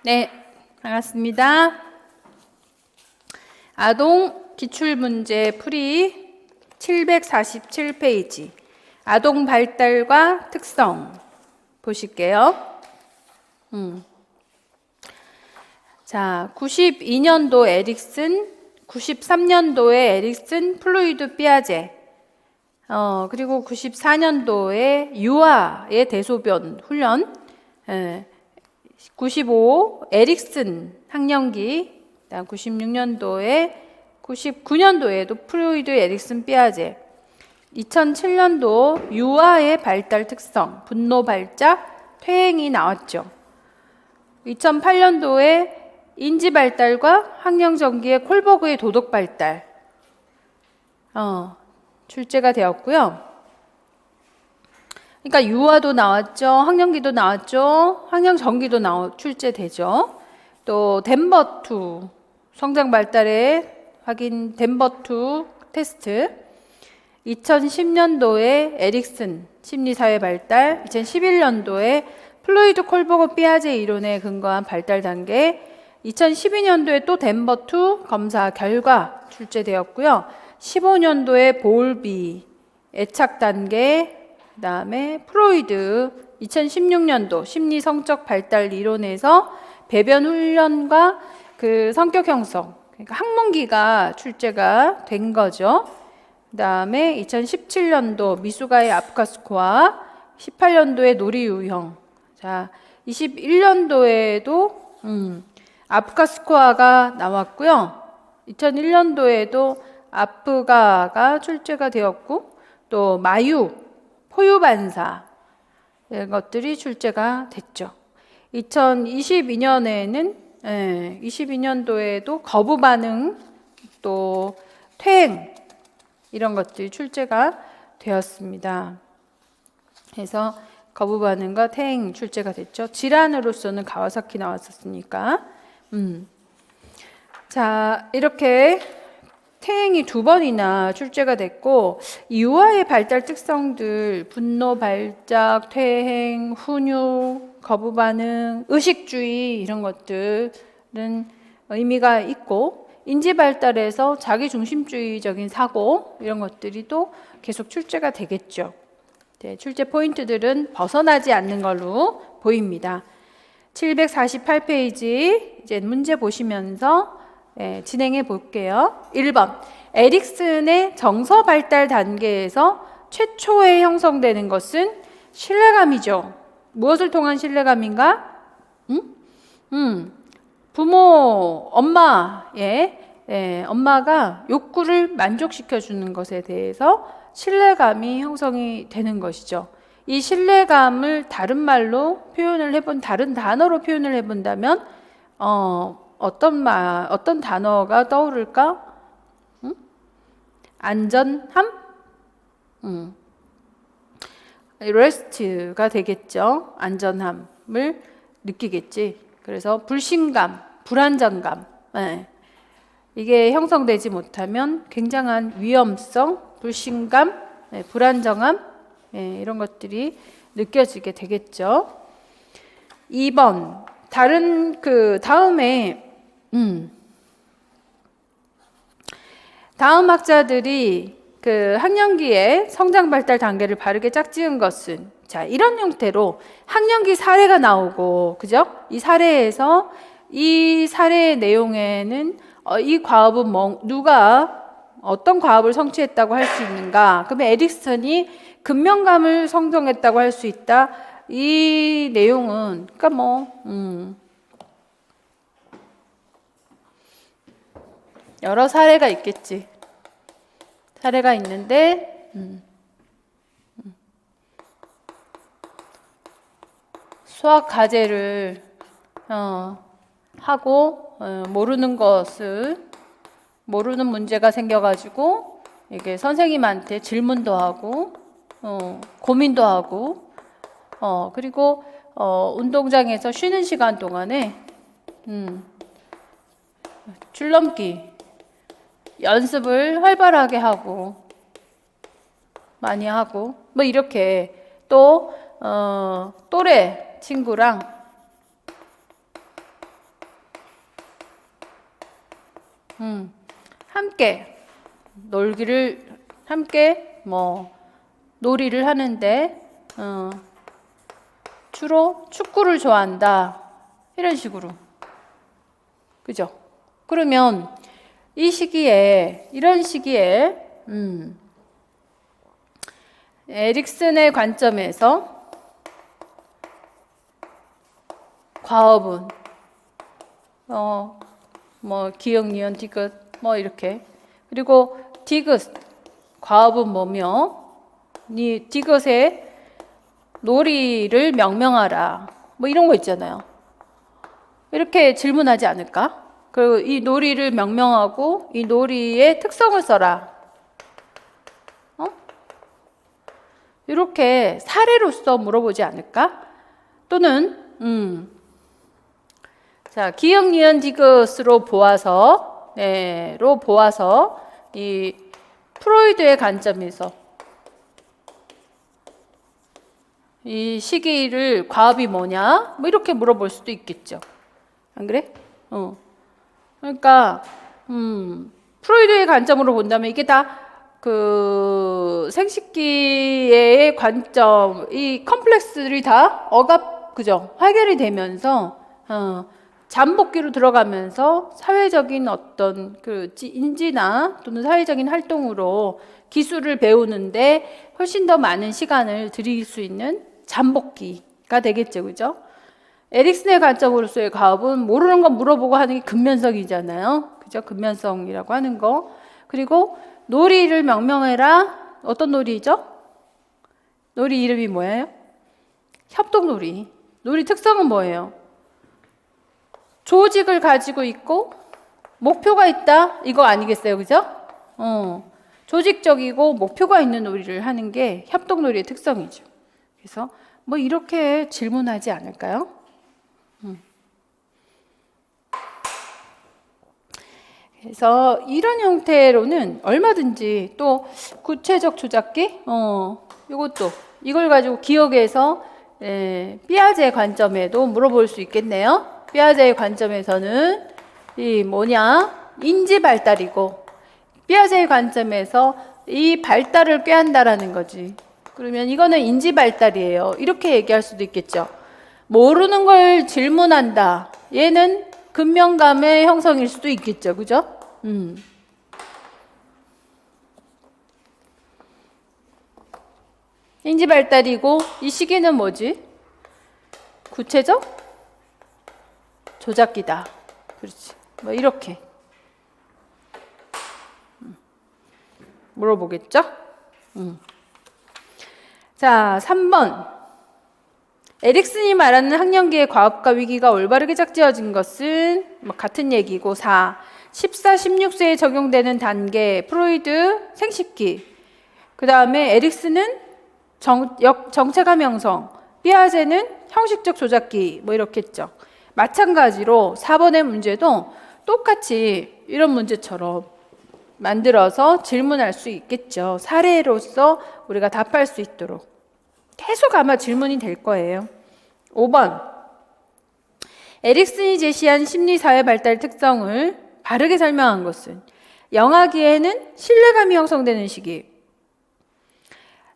네, 반갑습니다. 아동 기출문제 풀이 747페이지 아동 발달과 특성 보실게요. 자, 92년도 에릭슨, 93년도에 에릭슨, 플로이드 피아제, 그리고 94년도에 유아의 대소변 훈련, 95 에릭슨 학령기, 99년도에도 프로이드 에릭슨 피아제, 2007년도 유아의 발달 특성, 분노 발작, 퇴행이 나왔죠. 2008년도에 인지 발달과 학령전기의 콜버그의 도덕 발달, 출제가 되었고요. 그러니까 유아도 나왔죠. 학령기도 나왔죠. 학령전기도 출제되죠. 또 덴버2 성장 발달의 확인 덴버2 테스트, 2010년도에 에릭슨 심리사회 발달, 2011년도에 플로이드 콜버그 피아제 이론에 근거한 발달 단계, 2012년도에 또 덴버2 검사 결과 출제되었고요. 15년도에 볼비 애착 단계, 그 다음에 프로이드 2016년도 심리성적 발달 이론에서 배변 훈련과 그 성격 형성, 그러니까 학문기가 출제가 된 거죠. 그 다음에 2017년도 미수가의 아프카스코아, 18년도에 놀이 유형, 자 21년도에도 아프카스코아가 나왔고요. 2001년도에도 아프가가 출제가 되었고, 또 마유 포유반사 이런 것들이 출제가 됐죠. 22년도에도 거부 반응, 또 퇴행 이런 것들이 출제가 되었습니다. 그래서 거부 반응과 퇴행 출제가 됐죠. 질환으로서는 가와사키 나왔었으니까. 자, 이렇게 퇴행이 2번이나 출제가 됐고, 유아의 발달 특성들, 분노 발작, 퇴행, 훈육, 거부 반응, 의식주의 이런 것들은 의미가 있고, 인지 발달에서 자기 중심주의적인 사고 이런 것들이 또 계속 출제가 되겠죠. 네, 출제 포인트들은 벗어나지 않는 걸로 보입니다. 748페이지 이제 문제 보시면서 진행해 볼게요. 1번 에릭슨의 정서 발달 단계에서 최초에 형성되는 것은 신뢰감이죠. 무엇을 통한 신뢰감인가? 부모, 엄마가 욕구를 만족시켜 주는 것에 대해서 신뢰감이 형성이 되는 것이죠. 이 신뢰감을 다른 말로 다른 단어로 표현을 해본다면, 어떤 단어가 떠오를까? 안전함? rest가 되겠죠. 안전함을 느끼겠지. 그래서 불신감, 불안정감, 이게 형성되지 못하면 굉장한 위험성, 불신감, 불안정함, 이런 것들이 느껴지게 되겠죠. 2번 다음 학자들이 그 학령기의 성장 발달 단계를 바르게 짝지은 것은, 자, 이런 형태로 학령기 사례가 나오고, 그죠? 이 사례의 내용에는 이 과업은 누가 어떤 과업을 성취했다고 할 수 있는가? 그러면 에릭슨이 근면감을 성정했다고 할 수 있다. 이 내용은 그러니까 여러 사례가 있겠지. 사례가 있는데 수학 과제를 하고 모르는 문제가 생겨가지고 이게 선생님한테 질문도 하고 고민도 하고 그리고 운동장에서 쉬는 시간 동안에 줄넘기 연습을 활발하게 하고 많이 하고 뭐 이렇게 또 또래 친구랑 함께 함께 놀이를 하는데 주로 축구를 좋아한다. 이런 식으로. 그죠? 그러면 이런 시기에 에릭슨의 관점에서 과업은 기역, 니은, 디귿 이렇게. 그리고 디귿 과업은 뭐며 디귿의 놀이를 명명하라. 이런 거 있잖아요. 이렇게 질문하지 않을까? 그리고 이 놀이를 명명하고 이 놀이의 특성을 써라. 이렇게 사례로서 물어보지 않을까? 또는 자, 기역, 니은, 디귿으로 보아서 이 프로이드의 관점에서 이 시기를 과업이 뭐냐? 이렇게 물어볼 수도 있겠죠. 안 그래? 그러니까 프로이드의 관점으로 본다면 이게 다 그 생식기의 관점, 이 컴플렉스들이 다 그죠? 해결이 되면서 잠복기로 들어가면서 사회적인 어떤 그 인지나 또는 사회적인 활동으로 기술을 배우는데 훨씬 더 많은 시간을 들일 수 있는 잠복기가 되겠죠, 그죠? 에릭슨의 관점으로서의 과업은 모르는 거 물어보고 하는 게 근면성이잖아요, 그죠? 근면성이라고 하는 거. 그리고 놀이를 명명해라. 어떤 놀이죠? 놀이 이름이 뭐예요? 협동놀이. 놀이 특성은 뭐예요? 조직을 가지고 있고 목표가 있다. 이거 아니겠어요, 그죠? 조직적이고 목표가 있는 놀이를 하는 게 협동놀이의 특성이죠. 그래서 이렇게 질문하지 않을까요? 그래서 이런 형태로는 얼마든지 또 구체적 조작기, 이걸 가지고 기억에서 삐아제 관점에도 물어볼 수 있겠네요. 삐아제의 관점에서는 인지 발달이고, 삐아제의 관점에서 이 발달을 꾀한다라는 거지. 그러면 이거는 인지 발달이에요. 이렇게 얘기할 수도 있겠죠. 모르는 걸 질문한다. 얘는 근면감의 형성일 수도 있겠죠. 그죠? 인지 발달이고, 이 시기는 뭐지? 구체적 조작기다. 그렇지. 이렇게 물어보겠죠? 자, 3번. 에릭슨이 말하는 학령기의 과업과 위기가 올바르게 짝지어진 것은 같은 얘기고. 4. 14, 16세에 적용되는 단계, 프로이드 생식기. 그 다음에 에릭슨은 정체감 형성, 삐아제는 형식적 조작기, 이렇게 했죠. 마찬가지로 4번의 문제도 똑같이 이런 문제처럼 만들어서 질문할 수 있겠죠. 사례로서 우리가 답할 수 있도록. 계속 아마 질문이 될 거예요. 5번. 에릭슨이 제시한 심리사회 발달 특성을 바르게 설명한 것은 영아기에는 신뢰감이 형성되는 시기.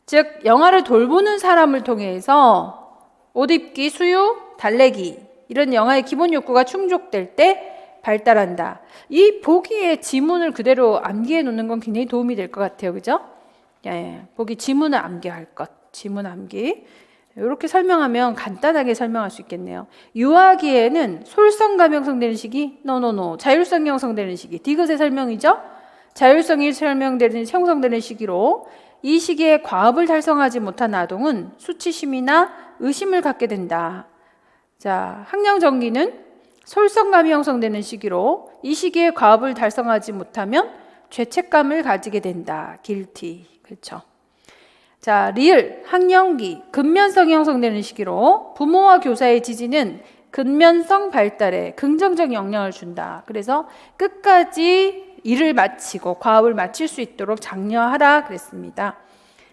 즉, 영아를 돌보는 사람을 통해서 옷 입기, 수유, 달래기 이런 영아의 기본 욕구가 충족될 때 발달한다. 이 보기의 지문을 그대로 암기해 놓는 건 굉장히 도움이 될 것 같아요. 그죠? 보기 지문을 암기할 것. 지문 암기. 이렇게 설명하면 간단하게 설명할 수 있겠네요. 유아기에는 솔성감이 형성되는 시기? 노. 자율성이 형성되는 시기. 디귿의 설명이죠? 자율성이 형성되는 시기로 이 시기에 과업을 달성하지 못한 아동은 수치심이나 의심을 갖게 된다. 자, 학령정기는 솔성감이 형성되는 시기로 이 시기에 과업을 달성하지 못하면 죄책감을 가지게 된다. guilty. 그렇죠. 자, 리을, 학령기, 근면성이 형성되는 시기로 부모와 교사의 지지는 근면성 발달에 긍정적 영향을 준다. 그래서 끝까지 일을 마치고 과업을 마칠 수 있도록 장려하라 그랬습니다.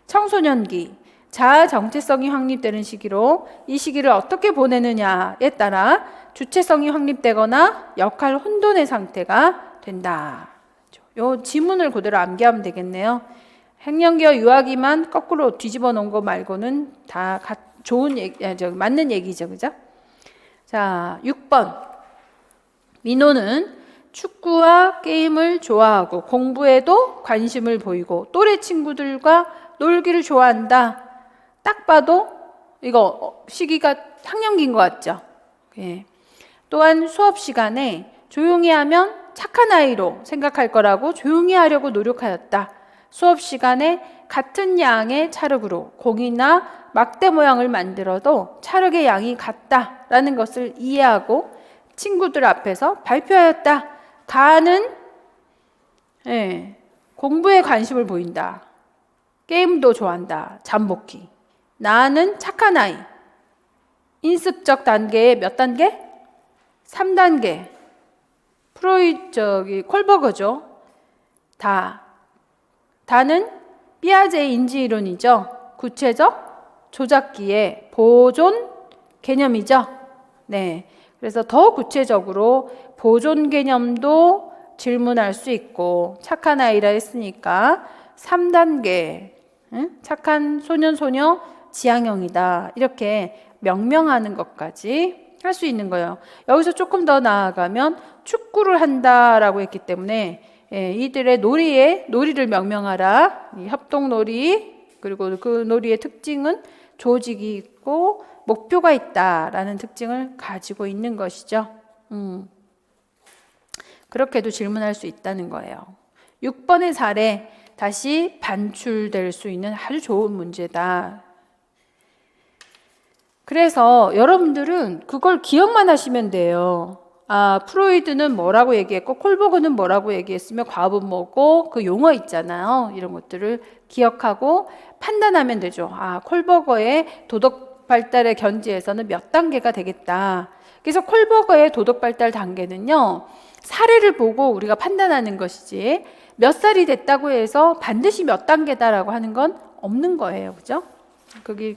청소년기, 자아 정체성이 확립되는 시기로 이 시기를 어떻게 보내느냐에 따라 주체성이 확립되거나 역할 혼돈의 상태가 된다. 요 지문을 그대로 암기하면 되겠네요. 행령기와 유아기만 거꾸로 뒤집어 놓은 거 말고는 다 좋은 얘기, 맞는 얘기죠. 그죠? 자, 6번. 민호는 축구와 게임을 좋아하고 공부에도 관심을 보이고 또래 친구들과 놀기를 좋아한다. 딱 봐도 이거 시기가 학년기인 것 같죠? 예. 또한 수업 시간에 조용히 하면 착한 아이로 생각할 거라고 조용히 하려고 노력하였다. 수업 시간에 같은 양의 찰흙으로 공이나 막대 모양을 만들어도 찰흙의 양이 같다라는 것을 이해하고 친구들 앞에서 발표하였다. 가는 공부에 관심을 보인다. 게임도 좋아한다. 잠복기. 나는 착한 아이. 인습적 단계의 몇 단계? 3단계. 콜버거죠. 다는 피아제의 인지이론이죠. 구체적 조작기의 보존 개념이죠. 네. 그래서 더 구체적으로 보존 개념도 질문할 수 있고 착한 아이라 했으니까 3단계 착한 소년 지향형이다. 이렇게 명명하는 것까지 할 수 있는 거예요. 여기서 조금 더 나아가면 축구를 한다라고 했기 때문에 이들의 놀이를 명명하라. 이 협동놀이 그리고 그 놀이의 특징은 조직이 있고 목표가 있다라는 특징을 가지고 있는 것이죠. 그렇게도 질문할 수 있다는 거예요. 6번의 사례 다시 반출될 수 있는 아주 좋은 문제다. 그래서 여러분들은 그걸 기억만 하시면 돼요. 프로이드는 뭐라고 얘기했고 콜버그는 뭐라고 얘기했으며 과업은 뭐고 그 용어 있잖아요. 이런 것들을 기억하고 판단하면 되죠. 콜버거의 도덕 발달의 견지에서는 몇 단계가 되겠다. 그래서 콜버거의 도덕 발달 단계는요. 사례를 보고 우리가 판단하는 것이지 몇 살이 됐다고 해서 반드시 몇 단계다라고 하는 건 없는 거예요. 그죠?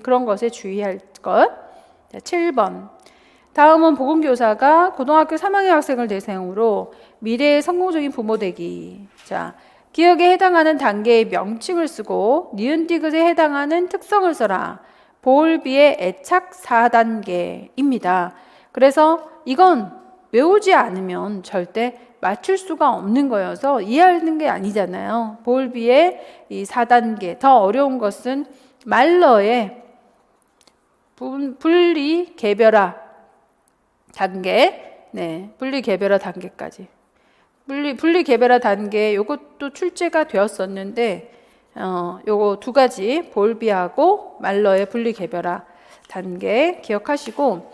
그런 것에 주의할 것. 자, 7번. 다음은 보건교사가 고등학교 3학년 학생을 대상으로 미래의 성공적인 부모 되기. 자, 기억에 해당하는 단계의 명칭을 쓰고 니은 디귿에 해당하는 특성을 써라. 보울비의 애착 4단계입니다. 그래서 이건 외우지 않으면 절대 맞출 수가 없는 거여서 이해하는 게 아니잖아요. 보울비의 이 4단계. 더 어려운 것은 말러의 분리 개별화 단계, 분리 개별화 단계까지. 분리 개별화 단계, 요것도 출제가 되었었는데, 요거 두 가지, 보울비하고 말러의 분리 개별화 단계 기억하시고,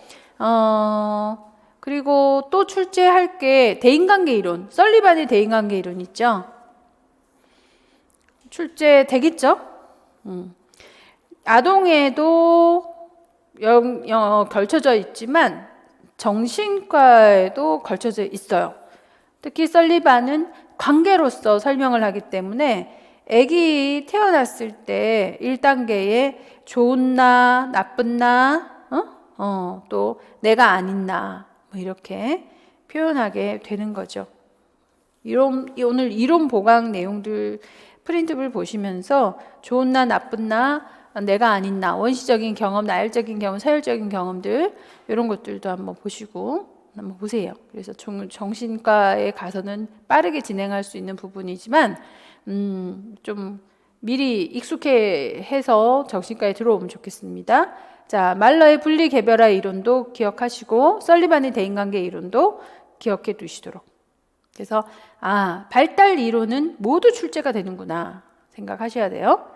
그리고 또 출제할 게 대인관계 이론, 설리반의 대인관계 이론 있죠? 출제 되겠죠? 아동에도 걸쳐져 있지만 정신과에도 걸쳐져 있어요. 특히 설리반은 관계로서 설명을 하기 때문에 아기 태어났을 때 1단계에 좋은 나, 나쁜 나, 또 내가 아닌 나 이렇게 표현하게 되는 거죠. 오늘 이론 보강 내용들 프린트를 보시면서 좋은 나, 나쁜 나, 내가 아닌 나, 원시적인 경험, 나열적인 경험, 서열적인 경험들 이런 것들도 한번 보세요. 그래서 정신과에 가서는 빠르게 진행할 수 있는 부분이지만 좀 미리 익숙해서 정신과에 들어오면 좋겠습니다. 자, 말러의 분리 개별화 이론도 기억하시고 설리반의 대인관계 이론도 기억해 두시도록. 그래서 발달 이론은 모두 출제가 되는구나 생각하셔야 돼요.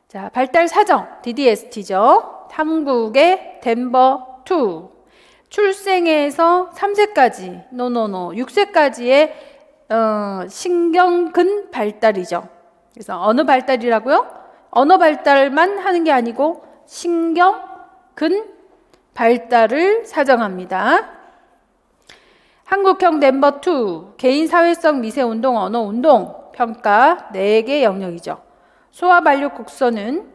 자, 발달 사정 DDST죠. 한국의 덴버 2 출생에서 3세까지 6세까지의 신경근 발달이죠. 그래서 어느 발달이라고요? 언어 발달만 하는 게 아니고 신경근 발달을 사정합니다. 한국형 덴버 2 개인 사회성 미세운동 언어운동 평가 4개 영역이죠. 소아발육 국서는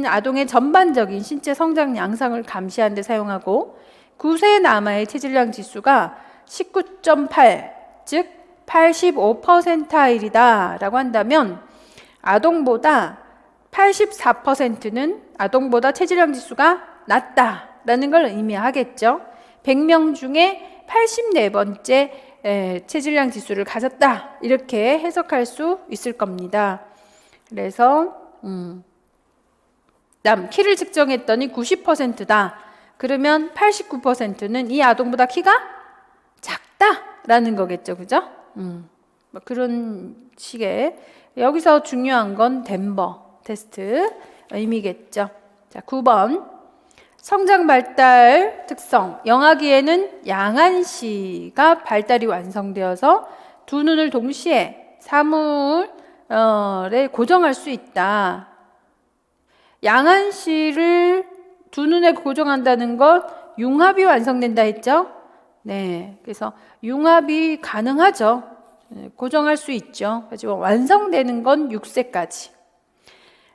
아동의 전반적인 신체 성장 양상을 감시하는 데 사용하고 9세 남아의 체질량 지수가 19.8, 즉 85%이다 라고 한다면 아동보다 84%는 아동보다 체질량 지수가 낮다라는 걸 의미하겠죠. 100명 중에 84번째 체질량 지수를 가졌다 이렇게 해석할 수 있을 겁니다. 그래서 키를 측정했더니 90%다. 그러면 89%는 이 아동보다 키가 작다라는 거겠죠, 그죠? 뭐 그런 식의 여기서 중요한 건 덴버 테스트 의미겠죠. 자, 9번 성장 발달 특성 영아기에는 양안시가 발달이 완성되어서 두 눈을 동시에 사물에 고정할 수 있다. 양안시를 두 눈에 고정한다는 것 융합이 완성된다 했죠? 네, 그래서 융합이 가능하죠. 고정할 수 있죠. 하지만 완성되는 건 6세까지.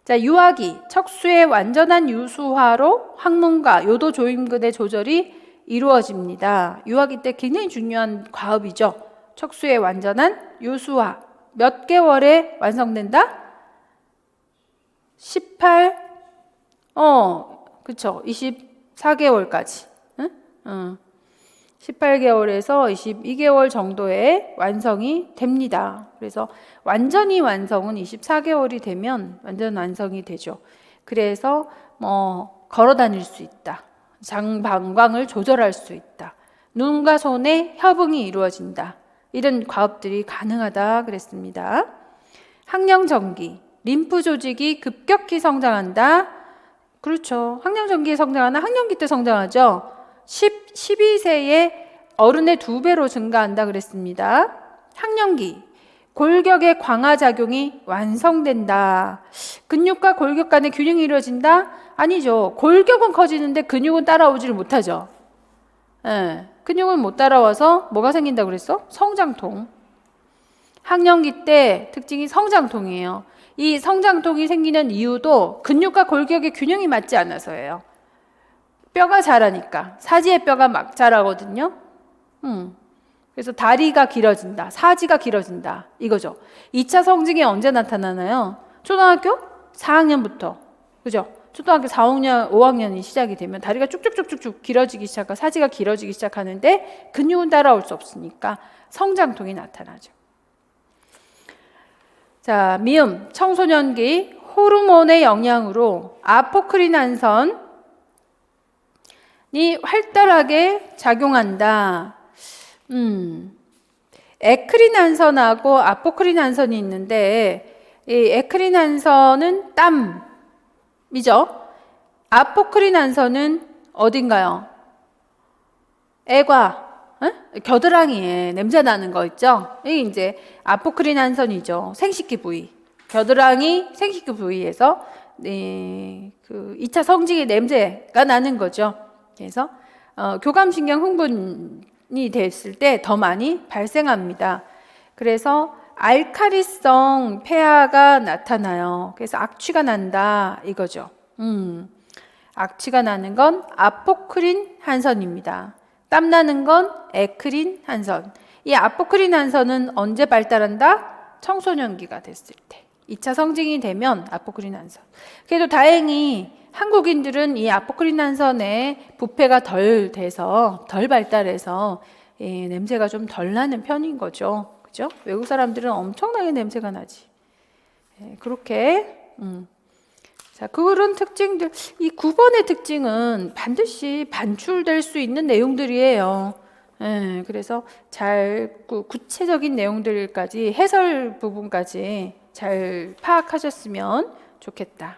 자, 유아기, 척수의 완전한 유수화로 항문과 요도 조임근의 조절이 이루어집니다. 유아기 때 굉장히 중요한 과업이죠. 척수의 완전한 유수화. 몇 개월에 완성된다? 그쵸. 24개월까지. 응? 18개월에서 22개월 정도에 완성이 됩니다. 그래서 완전히 완성은 24개월이 되면 완전 완성이 되죠. 그래서 걸어 다닐 수 있다. 장방광을 조절할 수 있다. 눈과 손의 협응이 이루어진다. 이런 과업들이 가능하다 그랬습니다. 항령전기, 림프 조직이 급격히 성장한다. 그렇죠. 항령전기에 성장하나 항령기 때 성장하죠. 12세에 어른의 2배로 증가한다 그랬습니다. 항령기, 골격의 광화 작용이 완성된다. 근육과 골격 간의 균형이 이루어진다? 아니죠. 골격은 커지는데 근육은 따라오지를 못하죠. 근육은 못 따라와서 뭐가 생긴다고 그랬어? 성장통. 항령기 때 특징이 성장통이에요. 이 성장통이 생기는 이유도 근육과 골격의 균형이 맞지 않아서예요. 뼈가 자라니까. 사지의 뼈가 막 자라거든요. 그래서 다리가 길어진다. 사지가 길어진다. 이거죠. 2차 성징이 언제 나타나나요? 초등학교 4학년부터. 그죠? 초등학교 4, 5학년이 시작이 되면 다리가 쭉쭉쭉쭉 길어지기 시작하고 사지가 길어지기 시작하는데 근육은 따라올 수 없으니까 성장통이 나타나죠. 자, 미음, 청소년기 호르몬의 영향으로 아포크린한선이 활달하게 작용한다. 에크린한선하고 아포크린한선이 있는데 이 에크린한선은 땀이죠. 아포크린한선은 어딘가요? 애과, 겨드랑이에 냄새 나는 거 있죠? 이게 이제 아포크린한선이죠. 생식기 부위. 겨드랑이 생식기 부위에서 그 2차 성징의 냄새가 나는 거죠. 그래서 교감신경 흥분이 됐을 때 더 많이 발생합니다. 그래서 알카리성 폐하가 나타나요. 그래서 악취가 난다 이거죠. 악취가 나는 건 아포크린 한선입니다. 땀 나는 건 에크린 한선. 이 아포크린 한선은 언제 발달한다? 청소년기가 됐을 때. 2차 성징이 되면 아포크린 한선. 그래도 다행히 한국인들은 이 아포크린 한선의 부패가 덜 돼서 덜 발달해서 냄새가 좀 덜 나는 편인 거죠. 그죠? 외국 사람들은 엄청나게 냄새가 나지. 그렇게 자, 그런 특징들, 이 9번의 특징은 반드시 반출될 수 있는 내용들이에요. 그래서 잘 구체적인 내용들까지 해설 부분까지 잘 파악하셨으면 좋겠다.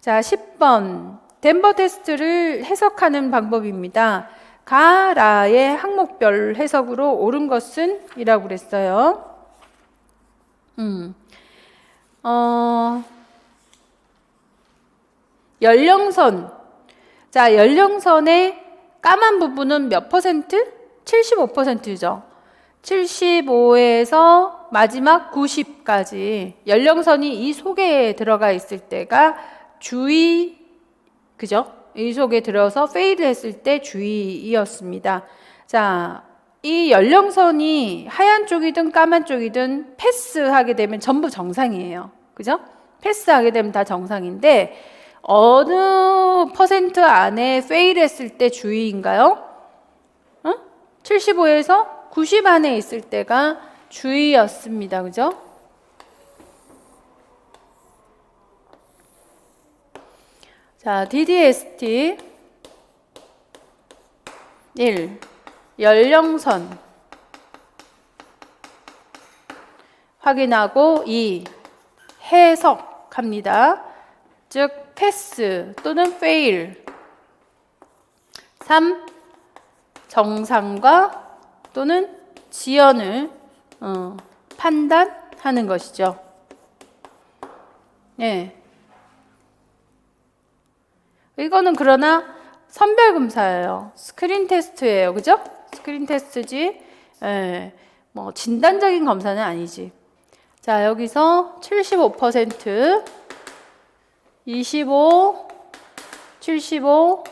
자, 10번 덴버 테스트를 해석하는 방법입니다. 가라의 항목별 해석으로 옳은 것은 이라고 그랬어요. 연령선. 자, 연령선의 까만 부분은 몇 퍼센트? 75%죠. 75에서 마지막 90까지 연령선이 이 속에 들어가 있을 때가 주의, 그죠? 이 속에 들어서 페이드 했을 때 주의이었습니다. 자, 이 연령선이 하얀 쪽이든 까만 쪽이든 패스하게 되면 전부 정상이에요. 그죠? 패스하게 되면 다 정상인데 어느 퍼센트 안에 페일 했을 때 주의인가요? 75에서 90 안에 있을 때가 주의였습니다. 그죠? 자, DDST 1. 연령선 확인하고 2. 해석합니다. 즉 패스 또는 fail. 3. 정상과 또는 지연을 판단하는 것이죠. 네. 이거는 그러나 선별검사예요. 스크린 테스트예요. 그죠? 스크린 테스트지. 예. 뭐 진단적인 검사는 아니지. 자, 여기서 75%, 25, 75,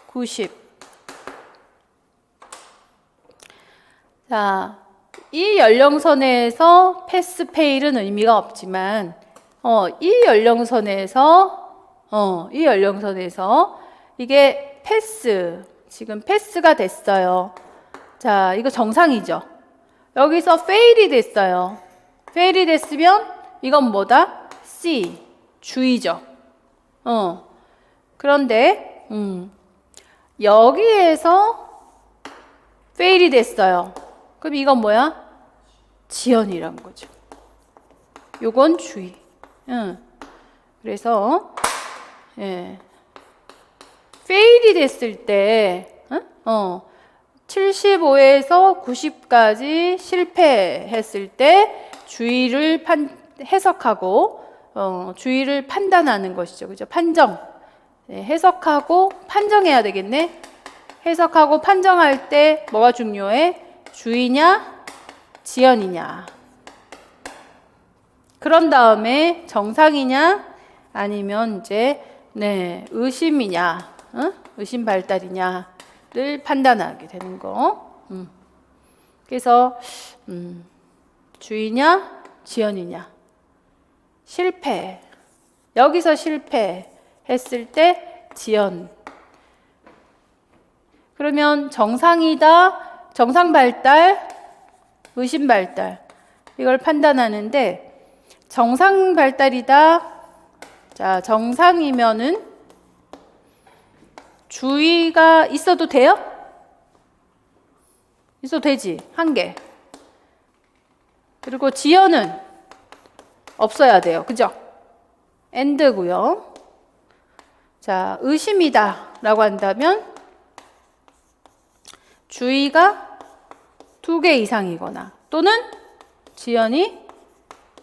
90. 자, 이 연령선에서 패스 페일은 의미가 없지만 이 연령선에서 이게 패스, 지금 패스가 됐어요. 자, 이거 정상이죠. 여기서 페일이 됐어요. 페일이 됐으면 이건 뭐다? C, 주의죠. 그런데 여기에서 페일이 됐어요. 그럼 이건 뭐야? 지연이란 거죠. 요건 주의. 그래서 페일이 됐을 때 75에서 90까지 실패했을 때 주의를 해석하고 주의를 판단하는 것이죠. 그죠? 판정. 해석하고 판정해야 되겠네. 해석하고 판정할 때 뭐가 중요해? 주의냐? 지연이냐? 그런 다음에 정상이냐? 아니면 이제 의심이냐? 의심 발달이냐를 판단하게 되는 거. 그래서 주의냐? 지연이냐? 실패. 여기서 실패했을 때 지연. 그러면 정상이다, 정상 발달, 의심 발달. 이걸 판단하는데 정상 발달이다. 자, 정상이면은 주의가 있어도 돼요? 있어도 되지. 한 개. 그리고 지연은 없어야 돼요. 그죠? 엔드고요. 자, 의심이다 라고 한다면 주의가 2개 이상이거나 또는 지연이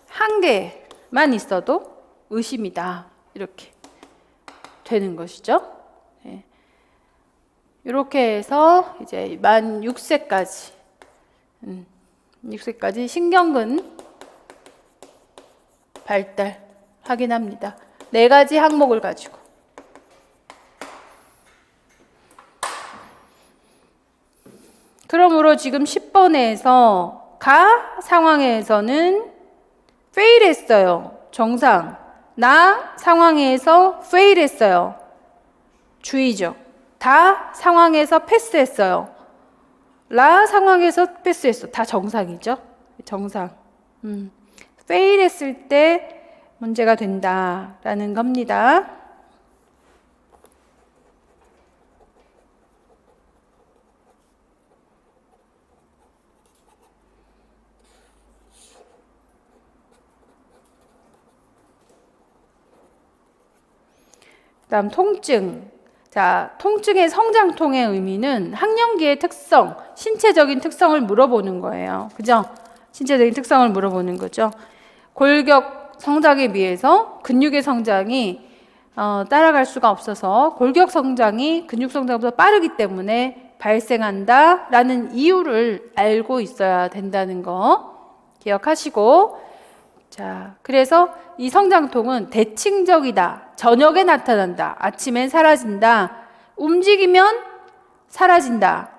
1개만 있어도 의심이다. 이렇게 되는 것이죠. 네. 이렇게 해서 이제 만 6세까지 6세까지 신경근 발달 확인합니다. 4가지 항목을 가지고. 그러므로 지금 10번에서 가 상황에서는 fail 했어요. 정상. 나 상황에서 fail 했어요. 주의죠. 다 상황에서 패스했어요. 라 상황에서 패스했어. 다 정상이죠. 정상. fail 했을 때 문제가 된다라는 겁니다. 그다음 통증. 자, 통증의 성장통의 의미는 학령기의 특성, 신체적인 특성을 물어보는 거예요. 그죠? 신체적인 특성을 물어보는 거죠. 골격 성장에 비해서 근육의 성장이 따라갈 수가 없어서 골격 성장이 근육 성장보다 빠르기 때문에 발생한다라는 이유를 알고 있어야 된다는 거 기억하시고, 자, 그래서 이 성장통은 대칭적이다. 저녁에 나타난다. 아침엔 사라진다. 움직이면 사라진다.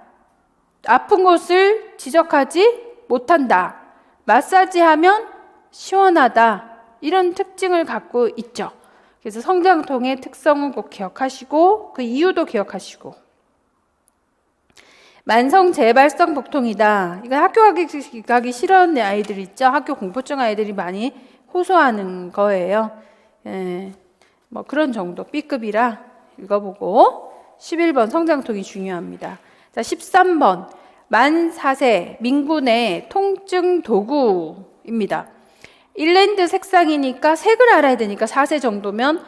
아픈 곳을 지적하지 못한다. 마사지하면 시원하다. 이런 특징을 갖고 있죠. 그래서 성장통의 특성은 꼭 기억하시고 그 이유도 기억하시고. 만성 재발성 복통이다. 이거 학교 가기 싫어하는 아이들 있죠. 학교 공포증 아이들이 많이 호소하는 거예요. 뭐 그런 정도 B급이라 읽어보고. 11번 성장통이 중요합니다. 자, 13번 만 4세 민군의 통증 도구입니다. 일랜드 색상이니까 색을 알아야 되니까 4세 정도면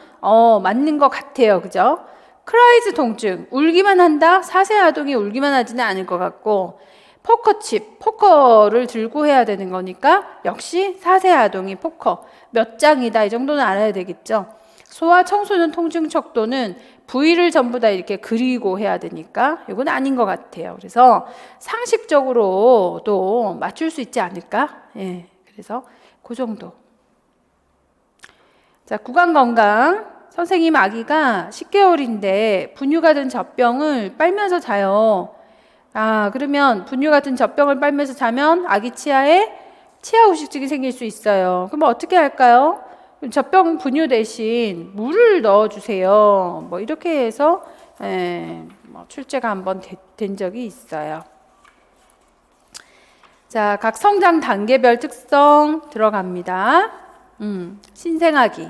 맞는 것 같아요. 그죠? 크라이즈 통증, 울기만 한다? 4세 아동이 울기만 하지는 않을 것 같고, 포커칩, 포커를 들고 해야 되는 거니까 역시 4세 아동이 포커 몇 장이다 이 정도는 알아야 되겠죠. 소아 청소년 통증 척도는 부위를 전부 다 이렇게 그리고 해야 되니까 이건 아닌 것 같아요. 그래서 상식적으로도 맞출 수 있지 않을까? 예, 그래서 그 정도. 자, 구강 건강. 선생님 아기가 10개월인데 분유 같은 젖병을 빨면서 자요. 그러면 분유 같은 젖병을 빨면서 자면 아기 치아에 치아 후식증이 생길 수 있어요. 그럼 어떻게 할까요? 젖병 분유 대신 물을 넣어주세요. 뭐 이렇게 해서 출제가 한번 된 적이 있어요. 자, 각 성장 단계별 특성 들어갑니다. 신생아기.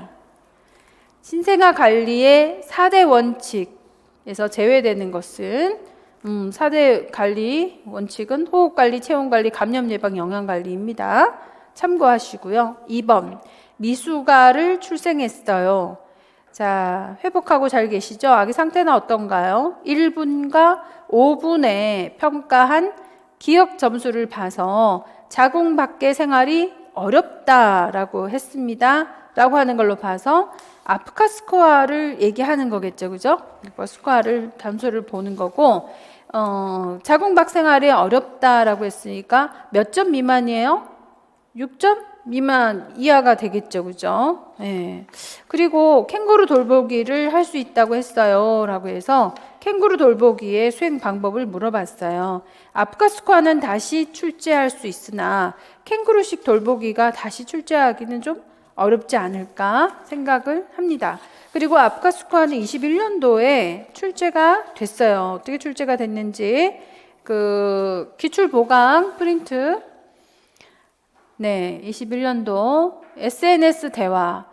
신생아 관리의 4대 원칙에서 제외되는 것은 4대 관리 원칙은 호흡관리, 체온관리, 감염 예방, 영양관리입니다. 참고하시고요. 2번 미숙아를 출생했어요. 자, 회복하고 잘 계시죠? 아기 상태는 어떤가요? 1분과 5분에 평가한 기억 점수를 봐서 자궁 밖의 생활이 어렵다라고 했습니다. 라고 하는 걸로 봐서 아프카 스코어를 얘기하는 거겠죠. 그죠? 스코어를 단수를 보는 거고, 자궁 밖 생활이 어렵다라고 했으니까 몇 점 미만이에요? 6점 미만 이하가 되겠죠. 그죠? 예. 그리고 캥거루 돌보기를 할 수 있다고 했어요. 라고 해서 캥거루 돌보기의 수행 방법을 물어봤어요. 아프카 스코어는 다시 출제할 수 있으나 캥거루식 돌보기가 다시 출제하기는 좀 어렵지 않을까 생각을 합니다. 그리고 아프카 스코어는 21년도에 출제가 됐어요. 어떻게 출제가 됐는지 그 기출 보강 프린트 21년도 SNS 대화.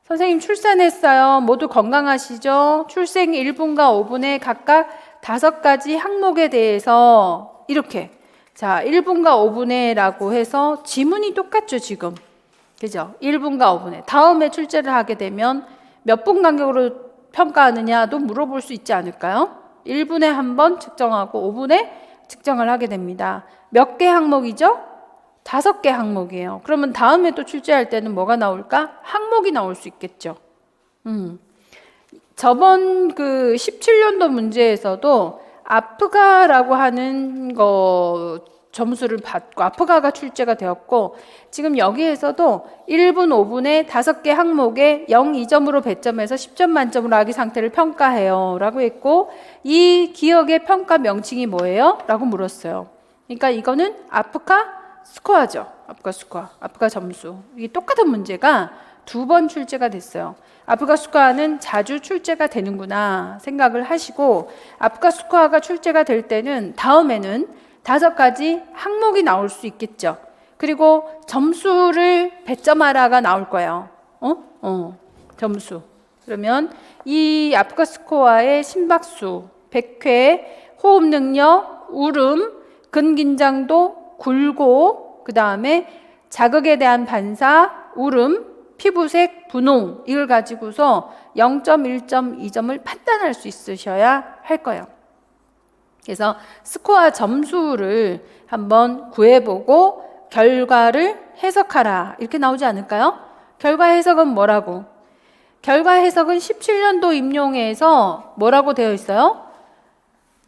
선생님 출산했어요. 모두 건강하시죠? 출생 1분과 5분에 각각 5가지 항목에 대해서 이렇게. 자, 1분과 5분에 라고 해서 지문이 똑같죠, 지금. 그죠? 1분과 5분에. 다음에 출제를 하게 되면 몇 분 간격으로 평가하느냐도 물어볼 수 있지 않을까요? 1분에 한 번 측정하고 5분에 측정을 하게 됩니다. 몇 개 항목이죠? 5개 항목이에요. 그러면 다음에 또 출제할 때는 뭐가 나올까? 항목이 나올 수 있겠죠. 저번 그 17년도 문제에서도 아프가라고 하는 거 점수를 받고 아프가가 출제가 되었고, 지금 여기에서도 1분 5분에 5개 항목에 0, 2점으로 배점해서 10점 만점으로 아기 상태를 평가해요 라고 했고, 이 기억의 평가 명칭이 뭐예요? 라고 물었어요. 그러니까 이거는 아프카 스코어죠. 아프가 스코어, 아프가 점수. 이게 똑같은 문제가 2번 출제가 됐어요. 아프가 스코어는 자주 출제가 되는구나 생각을 하시고, 아프가 스코어가 출제가 될 때는 다음에는 5가지 항목이 나올 수 있겠죠. 그리고 점수를 배점하라가 나올 거예요. 점수. 그러면 이 아프가 스코어의 심박수, 백회, 호흡 능력, 울음, 근긴장도, 굴곡, 그 다음에 자극에 대한 반사, 울음, 피부색, 분홍, 이걸 가지고서 0점, 1점, 2점을 판단할 수 있으셔야 할 거예요. 그래서 스코어 점수를 한번 구해보고 결과를 해석하라 이렇게 나오지 않을까요? 결과 해석은 뭐라고? 결과 해석은 17년도 임용에서 뭐라고 되어 있어요?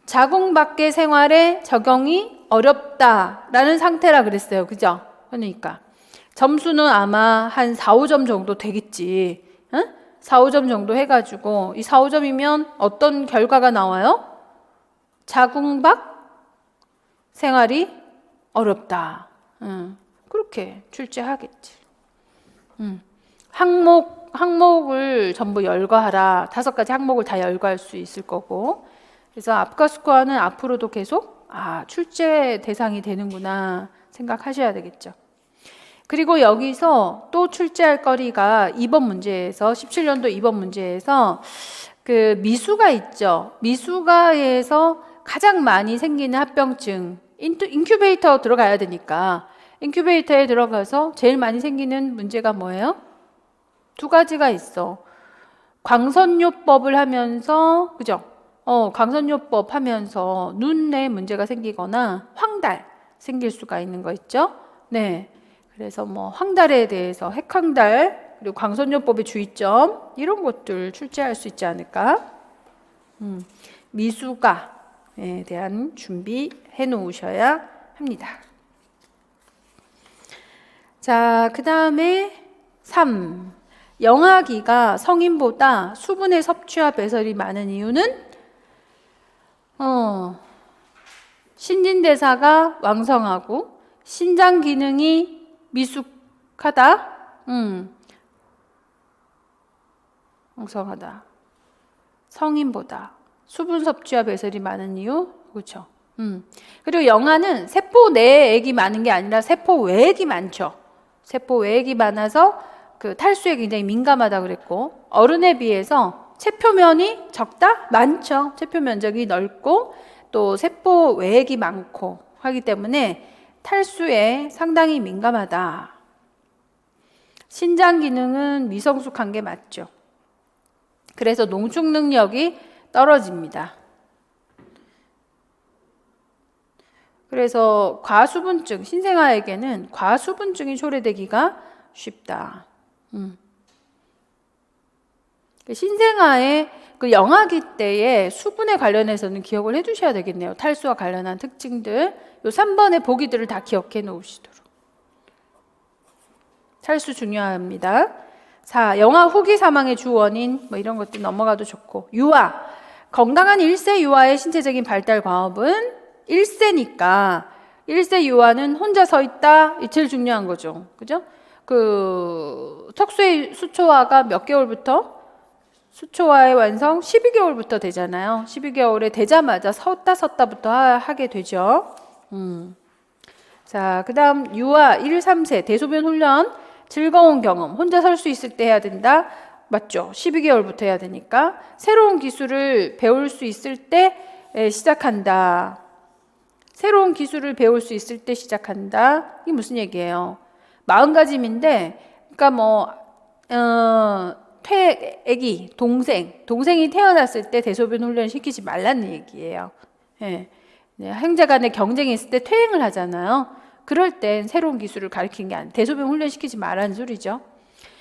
자궁 밖의 생활에 적용이 어렵다라는 상태라 그랬어요. 그죠? 그러니까 점수는 아마 한 4, 5점 정도 되겠지. 응? 4, 5점 정도 해가지고 이 4, 5점이면 어떤 결과가 나와요? 자궁 밖 생활이 어렵다. 그렇게 출제하겠지. 항목을 전부 열거하라. 5가지 항목을 다 열거할 수 있을 거고. 그래서 앞과 수과는 앞으로도 계속 출제 대상이 되는구나 생각하셔야 되겠죠. 그리고 여기서 또 출제할 거리가 2번 문제에서 17년도 2번 문제에서 그 미수가 있죠. 미수가에서 가장 많이 생기는 합병증 인큐베이터 들어가야 되니까 인큐베이터에 들어가서 제일 많이 생기는 문제가 뭐예요? 2가지가 있어. 광선요법을 하면서 그죠? 광선요법 하면서 눈에 문제가 생기거나 황달 생길 수가 있는 거 있죠? 네. 그래서 뭐 황달에 대해서 핵황달 그리고 광선요법의 주의점 이런 것들 출제할 수 있지 않을까? 미수가에 대한 준비해 놓으셔야 합니다. 자, 그 다음에 3. 영아기가 성인보다 수분의 섭취와 배설이 많은 이유는 신진대사가 왕성하고 신장 기능이 미숙하다. 왕성하다. 성인보다 수분 섭취와 배설이 많은 이유. 그렇죠. 그리고 영아는 세포 내에 액이 많은 게 아니라 세포 외액이 많죠. 세포 외액이 많아서 그 탈수에 굉장히 민감하다 그랬고, 어른에 비해서 체표면이 적다? 많죠. 체표 면적이 넓고 또 세포 외액이 많고 하기 때문에 탈수에 상당히 민감하다. 신장 기능은 미성숙한 게 맞죠. 그래서 농축 능력이 떨어집니다. 그래서 과수분증, 신생아에게는 과수분증이 초래되기가 쉽다. 신생아의 그 영아기 때의 수분에 관련해서는 기억을 해두셔야 되겠네요. 탈수와 관련한 특징들, 요 3번의 보기들을 다 기억해 놓으시도록. 탈수 중요합니다. 4. 영아 후기 사망의 주 원인, 뭐 이런 것들 넘어가도 좋고. 유아, 건강한 1세 유아의 신체적인 발달 과업은 1세니까 1세 유아는 혼자 서 있다. 이 제일 중요한 거죠. 그죠? 그 턱수의 수초화가 몇 개월부터? 수초화의 완성 12개월부터 되잖아요. 12개월에 되자마자 섰다부터 하게 되죠. 자, 그 다음 유아 1, 3세 대소변 훈련 즐거운 경험 혼자 설 수 있을 때 해야 된다. 맞죠? 12개월부터 해야 되니까 새로운 기술을 배울 수 있을 때 시작한다. 새로운 기술을 배울 수 있을 때 시작한다. 이게 무슨 얘기예요? 마음가짐인데, 그러니까 애기, 동생이 태어났을 때 대소변 훈련 시키지 말라는 얘기예요. 예. 형제 간에 경쟁이 있을 때 퇴행을 하잖아요. 그럴 땐 새로운 기술을 가르치는 게 아니에요. 대소변 훈련 시키지 말라는 소리죠.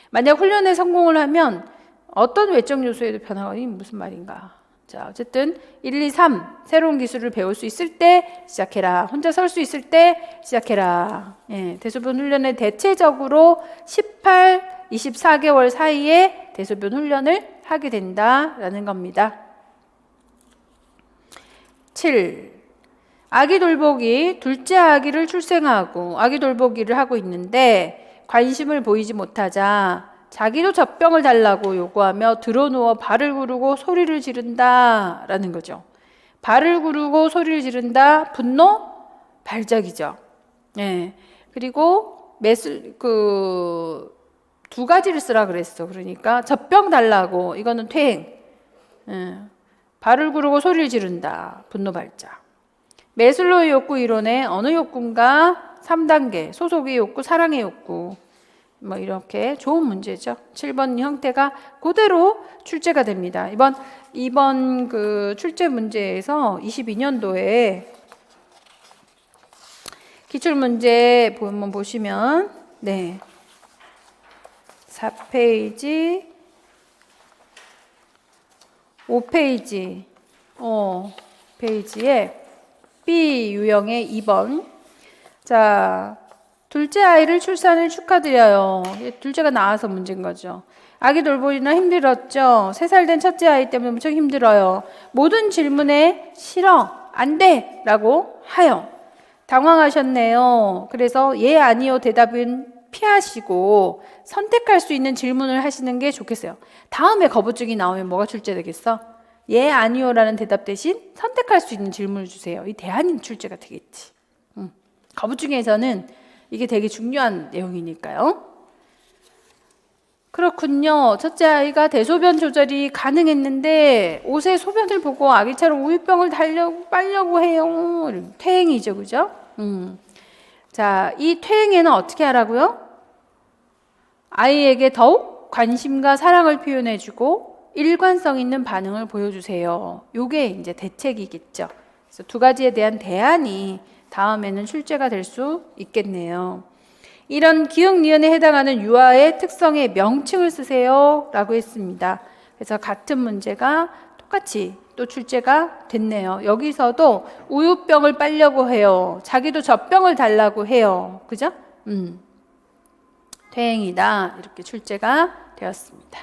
만약 훈련에 성공을 하면 어떤 외적 요소에도 변화가 무슨 말인가? 자, 어쨌든 1, 2, 3 새로운 기술을 배울 수 있을 때 시작해라. 혼자 설 수 있을 때 시작해라. 예, 대소변 훈련에 대체적으로 18, 24개월 사이에 대소변 훈련을 하게 된다라는 겁니다. 7. 아기 돌보기, 둘째 아기를 출생하고 아기 돌보기를 하고 있는데 관심을 보이지 못하자 자기도 젖병을 달라고 요구하며 드러누워 발을 구르고 소리를 지른다 라는 거죠. 발을 구르고 소리를 지른다, 분노, 발작이죠. 예. 그리고 두 가지를 쓰라 그랬어. 그러니까 젖병 달라고, 이거는 퇴행. 예. 발을 구르고 소리를 지른다, 분노, 발작. 매슬로의 욕구 이론의 어느 욕구인가? 3단계, 소속의 욕구, 사랑의 욕구. 뭐 이렇게 좋은 문제죠. 7번 형태가 그대로 출제가 됩니다. 이번 그 출제 문제에서 22년도에 기출문제 한번 보시면, 네. 4페이지, 5페이지, 페이지에 B 유형의 2번. 자, 둘째 아이를 출산을 축하드려요. 둘째가 나와서 문제인 거죠. 아기 돌보기나 힘들었죠. 3살 된 첫째 아이 때문에 무척 힘들어요. 모든 질문에 싫어, 안 돼 라고 하여. 당황하셨네요. 그래서 예, 아니요 대답은 피하시고 선택할 수 있는 질문을 하시는 게 좋겠어요. 다음에 거부증이 나오면 뭐가 출제되겠어? 예, 아니요라는 대답 대신 선택할 수 있는 질문을 주세요. 이 대안이 출제가 되겠지. 거부증에서는 이게 되게 중요한 내용이니까요. 그렇군요. 첫째 아이가 대소변 조절이 가능했는데 옷에 소변을 보고 아기처럼 우유병을 빨려고 해요. 퇴행이죠, 그죠? 자, 이 퇴행에는 어떻게 하라고요? 아이에게 더욱 관심과 사랑을 표현해주고 일관성 있는 반응을 보여주세요. 요게 이제 대책이겠죠. 그래서 두 가지에 대한 대안이 다음에는 출제가 될 수 있겠네요. 이런 기역, 니은에 해당하는 유아의 특성의 명칭을 쓰세요 라고 했습니다. 그래서 같은 문제가 똑같이 또 출제가 됐네요. 여기서도 우유병을 빨려고 해요. 자기도 젖병을 달라고 해요. 그죠? 퇴행이다 이렇게 출제가 되었습니다.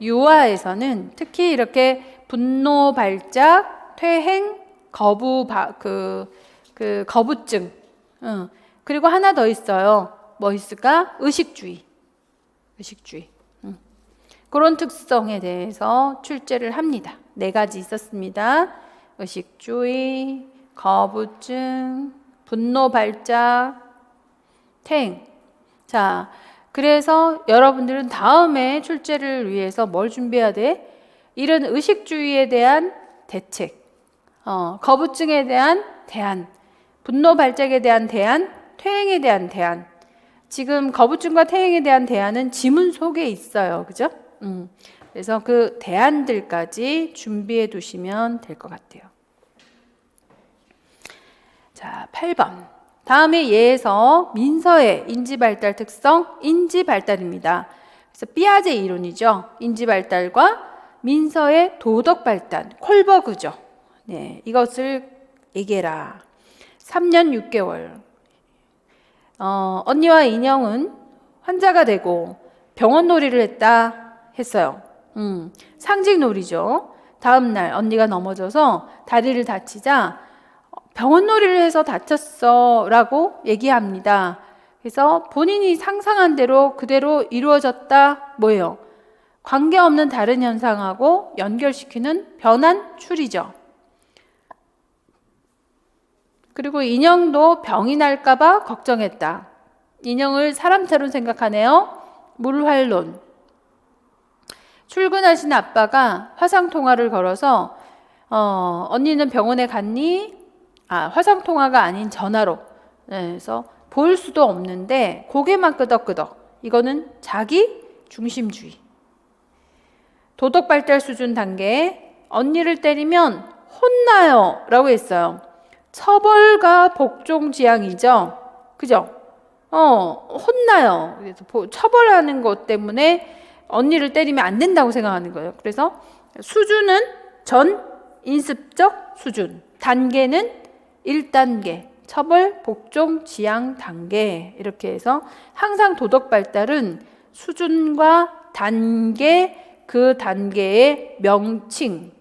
유아에서는 특히 이렇게 분노 발작, 퇴행, 거부증, 그리고 하나 더 있어요. 뭐 있을까? 의식주의. 그런 특성에 대해서 출제를 합니다. 4가지 있었습니다. 의식주의, 거부증, 분노 발작, 퇴행. 자, 그래서 여러분들은 다음에 출제를 위해서 뭘 준비해야 돼? 이런 의식주의에 대한 대책, 거부증에 대한 대안, 분노 발작에 대한 대안, 퇴행에 대한 대안. 지금 거부증과 퇴행에 대한 대안은 지문 속에 있어요. 그죠? 그래서 그 대안들까지 준비해 두시면 될 것 같아요. 자, 8번. 다음에 예에서 민서의 인지발달 특성, 인지발달입니다. 그래서 삐아제 이론이죠. 인지발달과 민서의 도덕발달, 콜버그죠. 네, 이것을 얘기해라. 3년 6개월. 언니와 인형은 환자가 되고 병원놀이를 했어요. 상징놀이죠. 다음날 언니가 넘어져서 다리를 다치자 병원놀이를 해서 다쳤어 라고 얘기합니다. 그래서 본인이 상상한 대로 그대로 이루어졌다 뭐예요? 관계없는 다른 현상하고 연결시키는 변환 추리죠. 그리고 인형도 병이 날까봐 걱정했다. 인형을 사람처럼 생각하네요. 물활론. 출근하신 아빠가 화상통화를 걸어서 언니는 병원에 갔니? 화상통화가 아닌 전화로. 그래서 볼 수도 없는데 고개만 끄덕끄덕. 이거는 자기 중심주의. 도덕발달 수준 단계. 언니를 때리면 혼나요 라고 했어요. 처벌과 복종 지향이죠. 그죠? 혼나요. 그래서 처벌하는 것 때문에 언니를 때리면 안 된다고 생각하는 거예요. 그래서 수준은 전 인습적 수준, 단계는 1단계, 처벌, 복종, 지향 단계 이렇게 해서 항상 도덕 발달은 수준과 단계, 그 단계의 명칭,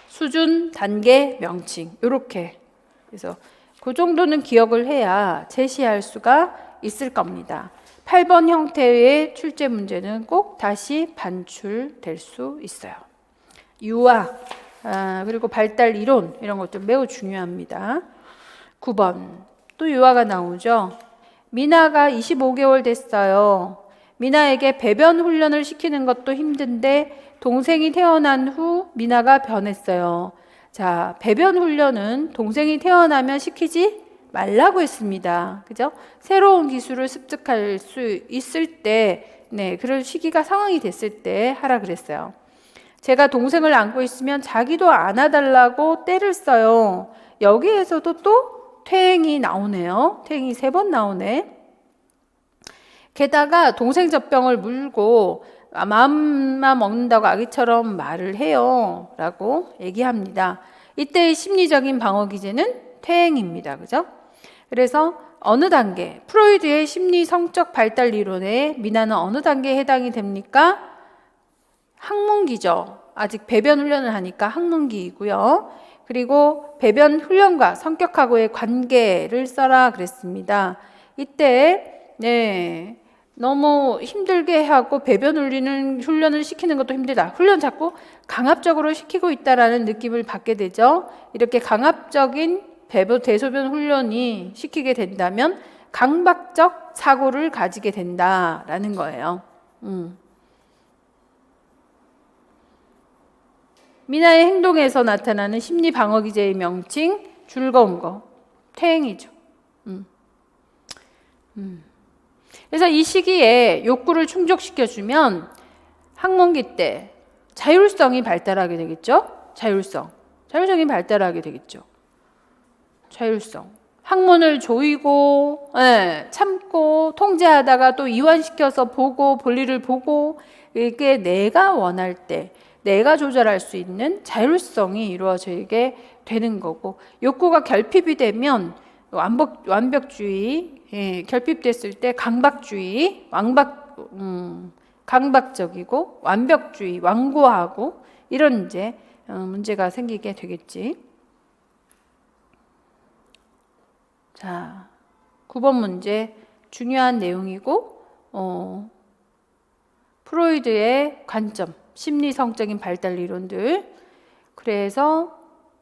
수준, 단계, 명칭 이렇게 그래서 그 정도는 기억을 해야 제시할 수가 있을 겁니다. 8번 형태의 출제 문제는 꼭 다시 반출될 수 있어요. 유아, 그리고 발달 이론 이런 것들 매우 중요합니다. 9번 또 유아가 나오죠. 미나가 25개월 됐어요. 미나에게 배변 훈련을 시키는 것도 힘든데 동생이 태어난 후 미나가 변했어요. 자, 배변 훈련은 동생이 태어나면 시키지 말라고 했습니다. 그죠? 새로운 기술을 습득할 수 있을 때, 그럴 시기가 상황이 됐을 때 하라 그랬어요. 제가 동생을 안고 있으면 자기도 안아달라고 떼를 써요. 여기에서도 또 퇴행이 나오네요. 퇴행이 3번 나오네. 게다가 동생 젖병을 물고 마음만 먹는다고 아기처럼 말을 해요. 라고 얘기합니다. 이때의 심리적인 방어 기제는 퇴행입니다. 그죠? 그래서 어느 단계, 프로이드의 심리 성적 발달 이론에 미나는 어느 단계에 해당이 됩니까? 학문기죠. 아직 배변 훈련을 하니까 학문기이고요. 그리고 배변 훈련과 성격하고의 관계를 써라 그랬습니다. 이때 너무 힘들게 하고 배변 훈련을 시키는 것도 힘들다. 훈련 자꾸 강압적으로 시키고 있다라는 느낌을 받게 되죠. 이렇게 강압적인 대소변 훈련이 시키게 된다면 강박적 사고를 가지게 된다라는 거예요. 미나의 행동에서 나타나는 심리 방어 기제의 명칭, 즐거운 거, 퇴행이죠. 그래서 이 시기에 욕구를 충족시켜주면 학문기 때 자율성이 발달하게 되겠죠. 자율성이 발달하게 되겠죠. 자율성. 학문을 조이고, 참고, 통제하다가 또 이완시켜서 보고, 볼일을 보고, 이게 내가 원할 때, 내가 조절할 수 있는 자율성이 이루어지게 되는 거고, 욕구가 결핍이 되면 완벽주의, 결핍됐을 때 강박주의, 강박적이고, 완벽주의, 완고하고, 이런 이제 문제가 생기게 되겠지. 자, 9번 문제 중요한 내용이고 프로이드의 관점, 심리성적인 발달 이론들. 그래서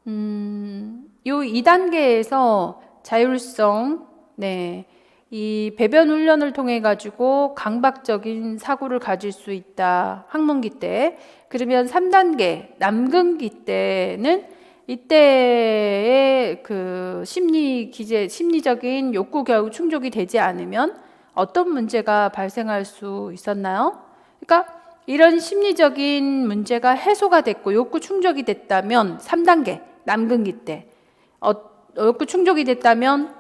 요 2단계에서 자율성, 이 배변 훈련을 통해 가지고 강박적인 사고를 가질 수 있다. 학문기 때. 그러면 3단계 남근기 때는 이때의 그 심리적인 욕구 결국 충족이 되지 않으면 어떤 문제가 발생할 수 있었나요? 그러니까 이런 심리적인 문제가 해소가 됐고 욕구 충족이 됐다면 3단계 남근기 때 욕구 충족이 됐다면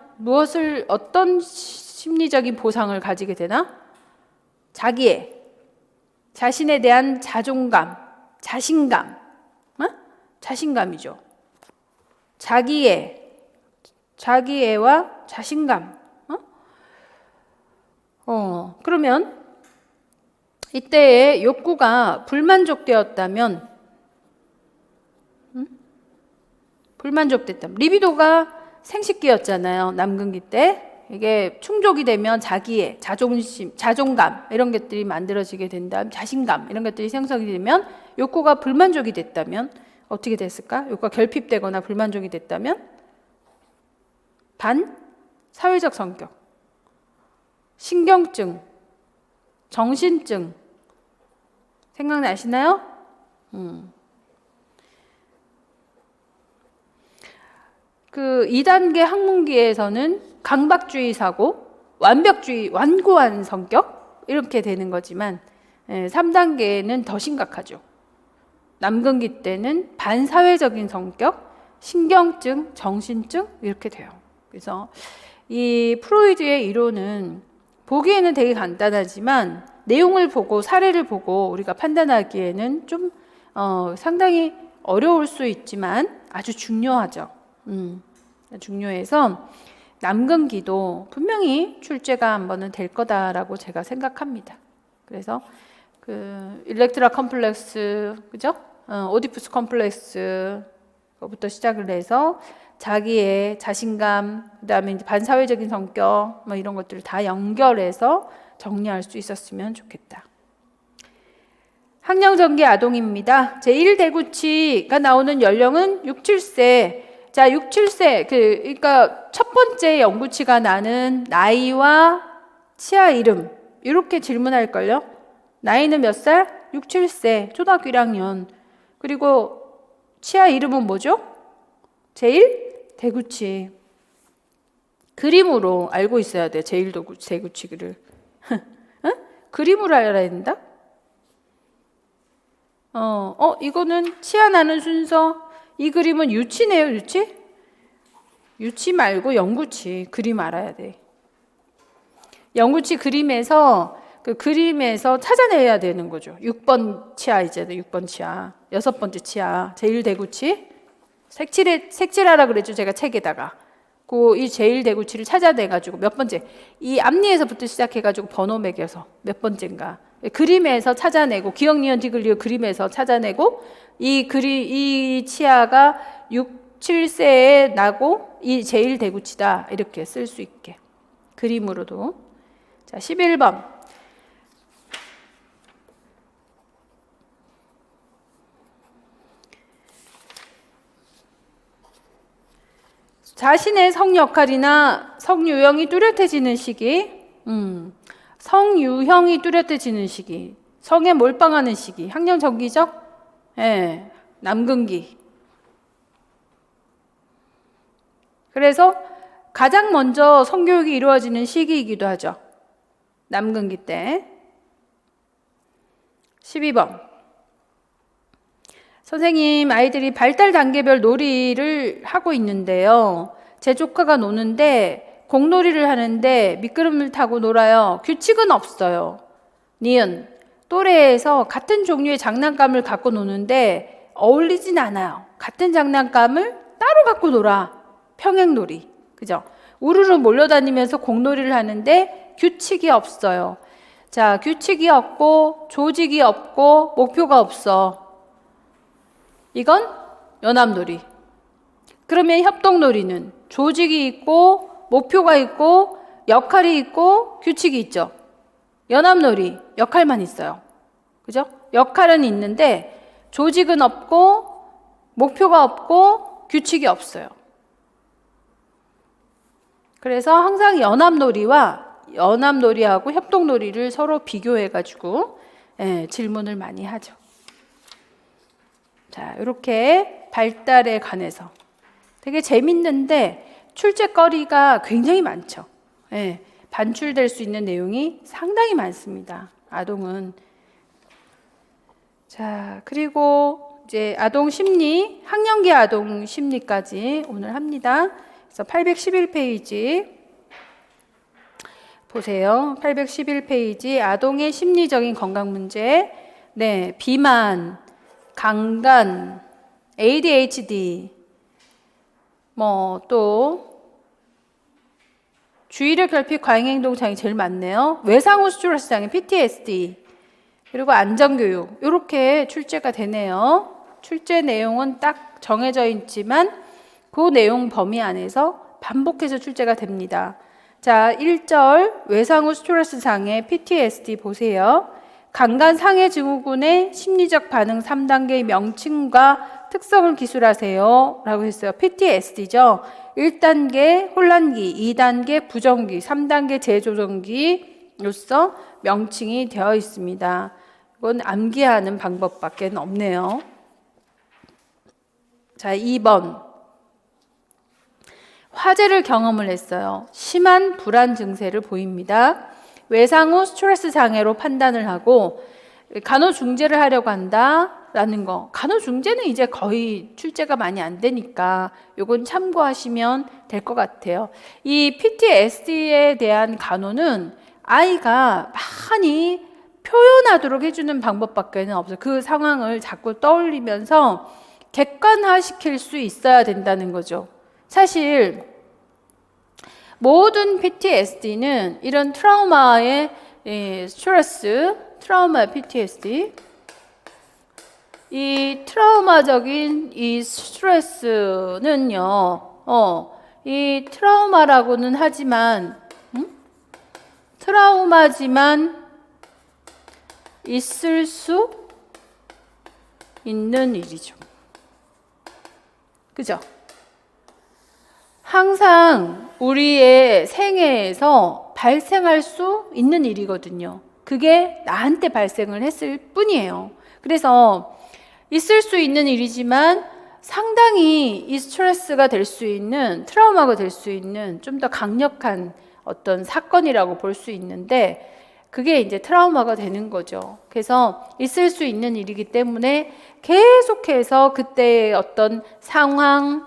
어떤 심리적인 보상을 가지게 되나? 자신에 대한 자존감, 자신감이죠. 자기애와 자신감. 그러면 이때의 욕구가 불만족되었다면, 리비도가 생식기였잖아요. 남근기 때. 이게 충족이 되면 자기애, 자존심, 자존감 이런 것들이 만들어지게 된다면, 자신감 이런 것들이 생성이 되면 욕구가 불만족이 됐다면 어떻게 됐을까? 욕구가 결핍되거나 불만족이 됐다면 사회적 성격, 신경증, 정신증 생각나시나요? 그 2단계 학문기에서는 강박주의 사고, 완고한 성격 이렇게 되는 거지만 3단계는 더 심각하죠. 남근기 때는 반사회적인 성격, 신경증, 정신증 이렇게 돼요. 그래서 이 프로이드의 이론은 보기에는 되게 간단하지만 내용을 보고 사례를 보고 우리가 판단하기에는 좀 상당히 어려울 수 있지만 아주 중요하죠. 중요해서 남근기도 분명히 출제가 한번은 될 거다라고 제가 생각합니다. 그래서 그 일렉트라 컴플렉스, 그죠? 오디푸스 컴플렉스 부터 시작을 해서 자기의 자신감, 그다음에 이제 반사회적인 성격, 뭐 이런 것들을 다 연결해서 정리할 수 있었으면 좋겠다. 학령전개 아동입니다. 제1대구치가 나오는 연령은 6, 7세. 자, 6, 7세, 그러니까 첫 번째 영구치가 나는 나이와 치아 이름 이렇게 질문할걸요. 나이는 몇 살? 6, 7세, 초등학교 1학년. 그리고 치아 이름은 뭐죠? 제1대구치. 그림으로 알고 있어야 돼. 제1대구치를. 그림으로 알아야 된다? 이거는 치아 나는 순서. 이 그림은 유치네요, 유치? 유치 말고 영구치. 그림 알아야 돼. 영구치 그림에서 찾아내야 되는 거죠. 6번 치아 있잖아요. 6번 치아. 6번째 치아. 제1대구치. 색칠하라 그랬죠. 제가 책에다가. 이 제1대구치를 찾아내가지고 몇 번째. 이 앞니에서부터 시작해가지고 번호 매겨서 몇 번째인가. 그림에서 찾아내고, 기억, 니은, 디귿, 리을 그림에서 찾아내고, 이 치아가 67세에 나고 이 제1대구치다 이렇게 쓸 수 있게 그림으로도. 자, 11번 자신의 성 역할이나 성 유형이 뚜렷해지는 시기, 성 유형이 뚜렷해지는 시기, 성에 몰빵하는 시기, 학령정기적, 예, 남근기. 그래서 가장 먼저 성교육이 이루어지는 시기이기도 하죠. 남근기 때. 12번 선생님, 아이들이 발달 단계별 놀이를 하고 있는데요. 제 조카가 노는데 공놀이를 하는데 미끄럼을 타고 놀아요. 규칙은 없어요. 니은, 또래에서 같은 종류의 장난감을 갖고 노는데 어울리진 않아요. 같은 장난감을 따로 갖고 놀아. 평행놀이. 그죠? 우르르 몰려다니면서 공놀이를 하는데 규칙이 없어요. 자, 규칙이 없고 조직이 없고 목표가 없어. 이건 연합놀이. 그러면 협동놀이는 조직이 있고 목표가 있고 역할이 있고 규칙이 있죠. 연합놀이 역할만 있어요. 그죠? 역할은 있는데 조직은 없고 목표가 없고 규칙이 없어요. 그래서 항상 연합놀이하고 협동놀이를 서로 비교해가지고 질문을 많이 하죠. 자, 이렇게 발달에 관해서 되게 재밌는데 출제거리가 굉장히 많죠. 반출될 수 있는 내용이 상당히 많습니다. 아동은. 자, 그리고 이제 아동 심리, 학령기 아동 심리까지 오늘 합니다. 그래서 811페이지 보세요. 811페이지 아동의 심리적인 건강 문제. 네, 비만, 강간, ADHD, 또 주의력 결핍 과잉행동 장애 제일 많네요. 외상후 스트레스 장애 PTSD, 그리고 안전교육 이렇게 출제가 되네요. 출제 내용은 딱 정해져 있지만 그 내용 범위 안에서 반복해서 출제가 됩니다. 자, 1절 외상후 스트레스 장애 PTSD 보세요. 강간 상해 증후군의 심리적 반응 3단계의 명칭과 특성을 기술하세요 라고 했어요. PTSD죠. 1단계 혼란기, 2단계 부정기, 3단계 재조정기로서 명칭이 되어 있습니다. 이건 암기하는 방법밖에 없네요. 자, 2번 화재를 경험을 했어요. 심한 불안 증세를 보입니다. 외상후 스트레스 장애로 판단을 하고 간호중재를 하려고 한다라는 거. 간호중재는 이제 거의 출제가 많이 안 되니까 요건 참고하시면 될 것 같아요. 이 PTSD에 대한 간호는 아이가 많이 표현하도록 해주는 방법밖에 없어요. 그 상황을 자꾸 떠올리면서 객관화시킬 수 있어야 된다는 거죠. 사실 모든 PTSD는 이런 트라우마의 스트레스, 트라우마 PTSD, 이 트라우마적인 이 스트레스는요, 이 트라우마라고는 하지만, 트라우마지만 있을 수 있는 일이죠. 그죠? 항상 우리의 생애에서 발생할 수 있는 일이거든요. 그게 나한테 발생을 했을 뿐이에요. 그래서 있을 수 있는 일이지만 상당히 이 스트레스가 될 수 있는, 트라우마가 될 수 있는 좀 더 강력한 어떤 사건이라고 볼 수 있는데 그게 이제 트라우마가 되는 거죠. 그래서 있을 수 있는 일이기 때문에 계속해서 그때의 어떤 상황,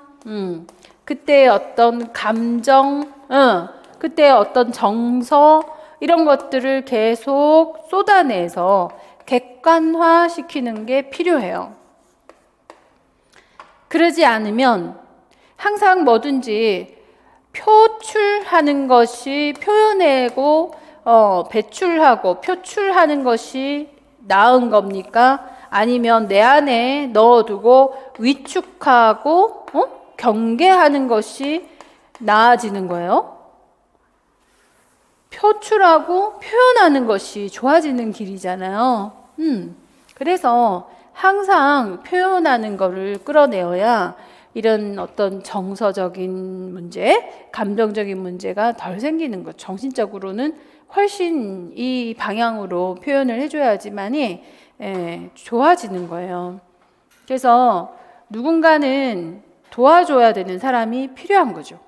그때의 어떤 감정, 그때의 어떤 정서 이런 것들을 계속 쏟아내서 객관화시키는 게 필요해요. 그러지 않으면 항상 뭐든지 표출하는 것이 표현하고 배출하고 표출하는 것이 나은 겁니까? 아니면 내 안에 넣어두고 위축하고 경계하는 것이 나아지는 거예요. 표출하고 표현하는 것이 좋아지는 길이잖아요. 그래서 항상 표현하는 거를 끌어내어야 이런 어떤 정서적인 문제, 감정적인 문제가 덜 생기는 것. 정신적으로는 훨씬 이 방향으로 표현을 해줘야지만이 좋아지는 거예요. 그래서 누군가는 도와줘야 되는 사람이 필요한 거죠.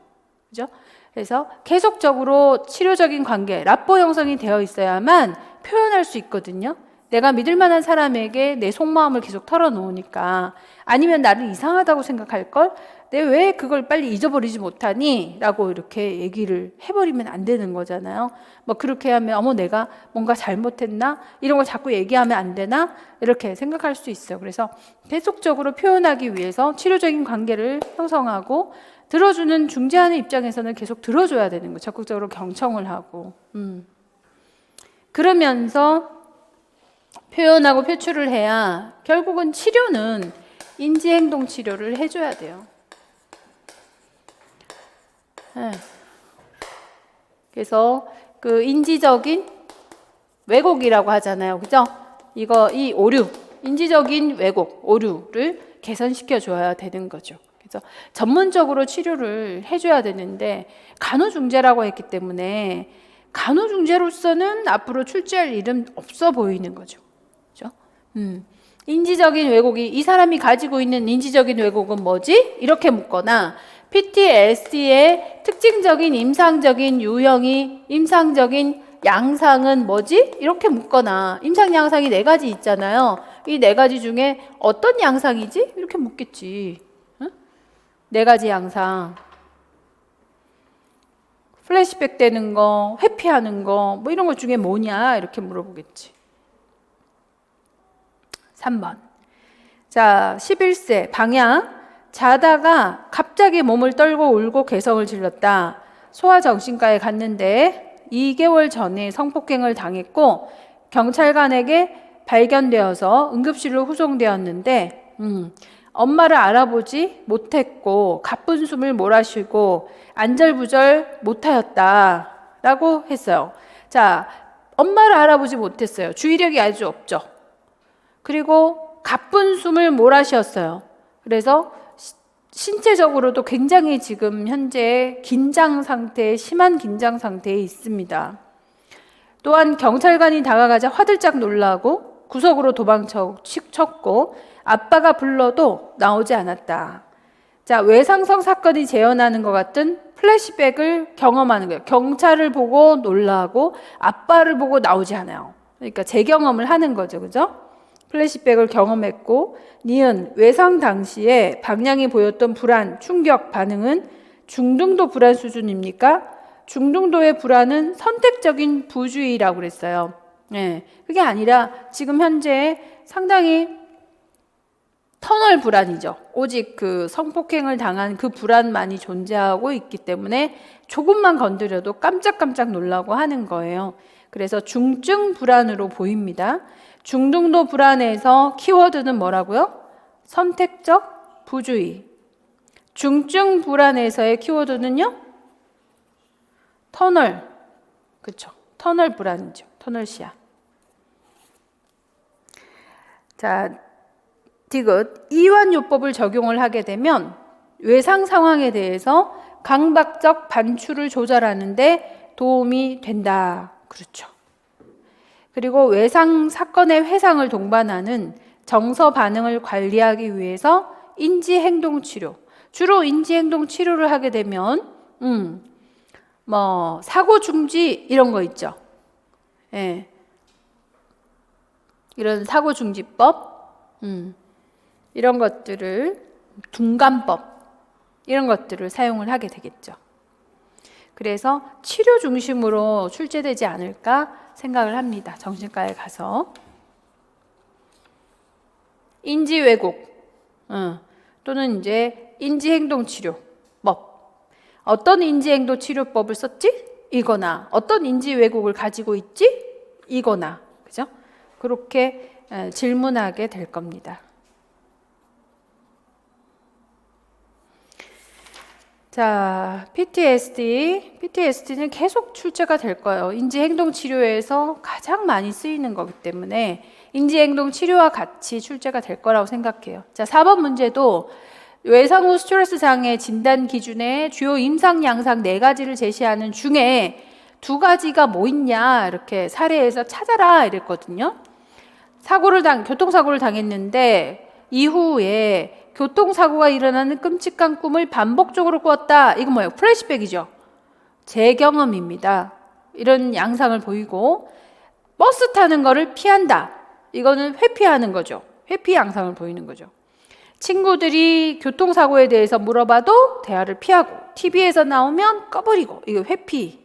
그죠? 그래서 계속적으로 치료적인 관계, 라포 형성이 되어 있어야만 표현할 수 있거든요. 내가 믿을 만한 사람에게 내 속마음을 계속 털어놓으니까. 아니면 나를 이상하다고 생각할걸? 내가 왜 그걸 빨리 잊어버리지 못하니? 라고 이렇게 얘기를 해버리면 안 되는 거잖아요. 뭐 그렇게 하면 어머 내가 뭔가 잘못했나? 이런 거 자꾸 얘기하면 안 되나? 이렇게 생각할 수 있어요. 그래서 계속적으로 표현하기 위해서 치료적인 관계를 형성하고 들어주는 중재하는 입장에서는 계속 들어줘야 되는 거예요. 적극적으로 경청을 하고 그러면서 표현하고 표출을 해야 결국은 치료는 인지행동 치료를 해줘야 돼요. 그래서 그 인지적인 왜곡이라고 하잖아요. 그죠? 이 오류, 인지적인 왜곡, 오류를 개선시켜 줘야 되는 거죠. 그래서 전문적으로 치료를 해줘야 되는데 간호중재라고 했기 때문에 간호중재로서는 앞으로 출제할 일은 없어 보이는 거죠. 그죠? 인지적인 왜곡이 이 사람이 가지고 있는 인지적인 왜곡은 뭐지? 이렇게 묻거나 PTSD의 특징적인 임상적인 유형이 임상적인 양상은 뭐지? 이렇게 묻거나 임상 양상이 4가지 있잖아요. 이 4가지 중에 어떤 양상이지? 이렇게 묻겠지. 4가지 양상. 플래시백 되는 거, 회피하는 거, 뭐 이런 것 중에 뭐냐? 이렇게 물어보겠지. 3번. 자, 11세 방향. 자다가 갑자기 몸을 떨고 울고 괴성을 질렀다. 소아정신과에 갔는데 2개월 전에 성폭행을 당했고 경찰관에게 발견되어서 응급실로 후송되었는데 엄마를 알아보지 못했고 가쁜 숨을 몰아쉬고 안절부절 못하였다 라고 했어요. 자, 엄마를 알아보지 못했어요. 주의력이 아주 없죠. 그리고 가쁜 숨을 몰아쉬었어요. 그래서 신체적으로도 굉장히 지금 현재 긴장 상태에 심한 긴장 상태에 있습니다. 또한 경찰관이 다가가자 화들짝 놀라고 구석으로 도망쳤고 아빠가 불러도 나오지 않았다. 자, 외상성 사건이 재현하는 것 같은 플래시백을 경험하는 거예요. 경찰을 보고 놀라고 아빠를 보고 나오지 않아요. 그러니까 재경험을 하는 거죠. 그죠? 플래시백을 경험했고 니은 외상 당시에 방향이 보였던 불안, 충격 반응은 중등도 불안 수준입니까? 중등도의 불안은 선택적인 부주의라고 그랬어요. 그게 아니라 지금 현재 상당히 터널 불안이죠. 오직 그 성폭행을 당한 그 불안만이 존재하고 있기 때문에 조금만 건드려도 깜짝깜짝 놀라고 하는 거예요. 그래서 중증 불안으로 보입니다. 중등도 불안에서 키워드는 뭐라고요? 선택적 부주의. 중증 불안에서의 키워드는요? 터널. 그렇죠. 터널 불안이죠. 터널 시야. 자, 디귿. 이완요법을 적용을 하게 되면 외상 상황에 대해서 강박적 반출을 조절하는 데 도움이 된다. 그렇죠. 그리고 외상 사건의 회상을 동반하는 정서 반응을 관리하기 위해서 인지행동치료. 주로 인지행동치료를 하게 되면 뭐 사고 중지 이런 거 있죠. 이런 사고 중지법, 이런 것들을 둔감법 이런 것들을 사용을 하게 되겠죠. 그래서 치료 중심으로 출제되지 않을까 생각을 합니다. 정신과에 가서. 인지 왜곡 또는 이제 인지행동 치료법. 어떤 인지행동 치료법을 썼지? 이거나 어떤 인지 왜곡을 가지고 있지? 이거나. 그죠? 그렇게 질문하게 될 겁니다. 자, PTSD는 계속 출제가 될 거예요. 인지행동치료에서 가장 많이 쓰이는 거기 때문에 인지행동치료와 같이 출제가 될 거라고 생각해요. 자, 4번 문제도 외상 후 스트레스 장애 진단 기준에 주요 임상 양상 4가지를 제시하는 중에 2가지가 뭐 있냐 이렇게 사례에서 찾아라 이랬거든요. 교통사고를 당했는데 이후에 교통사고가 일어나는 끔찍한 꿈을 반복적으로 꾸었다. 이건 뭐예요? 플래시백이죠. 제 경험입니다. 이런 양상을 보이고 버스 타는 거를 피한다. 이거는 회피하는 거죠. 회피 양상을 보이는 거죠. 친구들이 교통사고에 대해서 물어봐도 대화를 피하고 TV에서 나오면 꺼버리고 이거 회피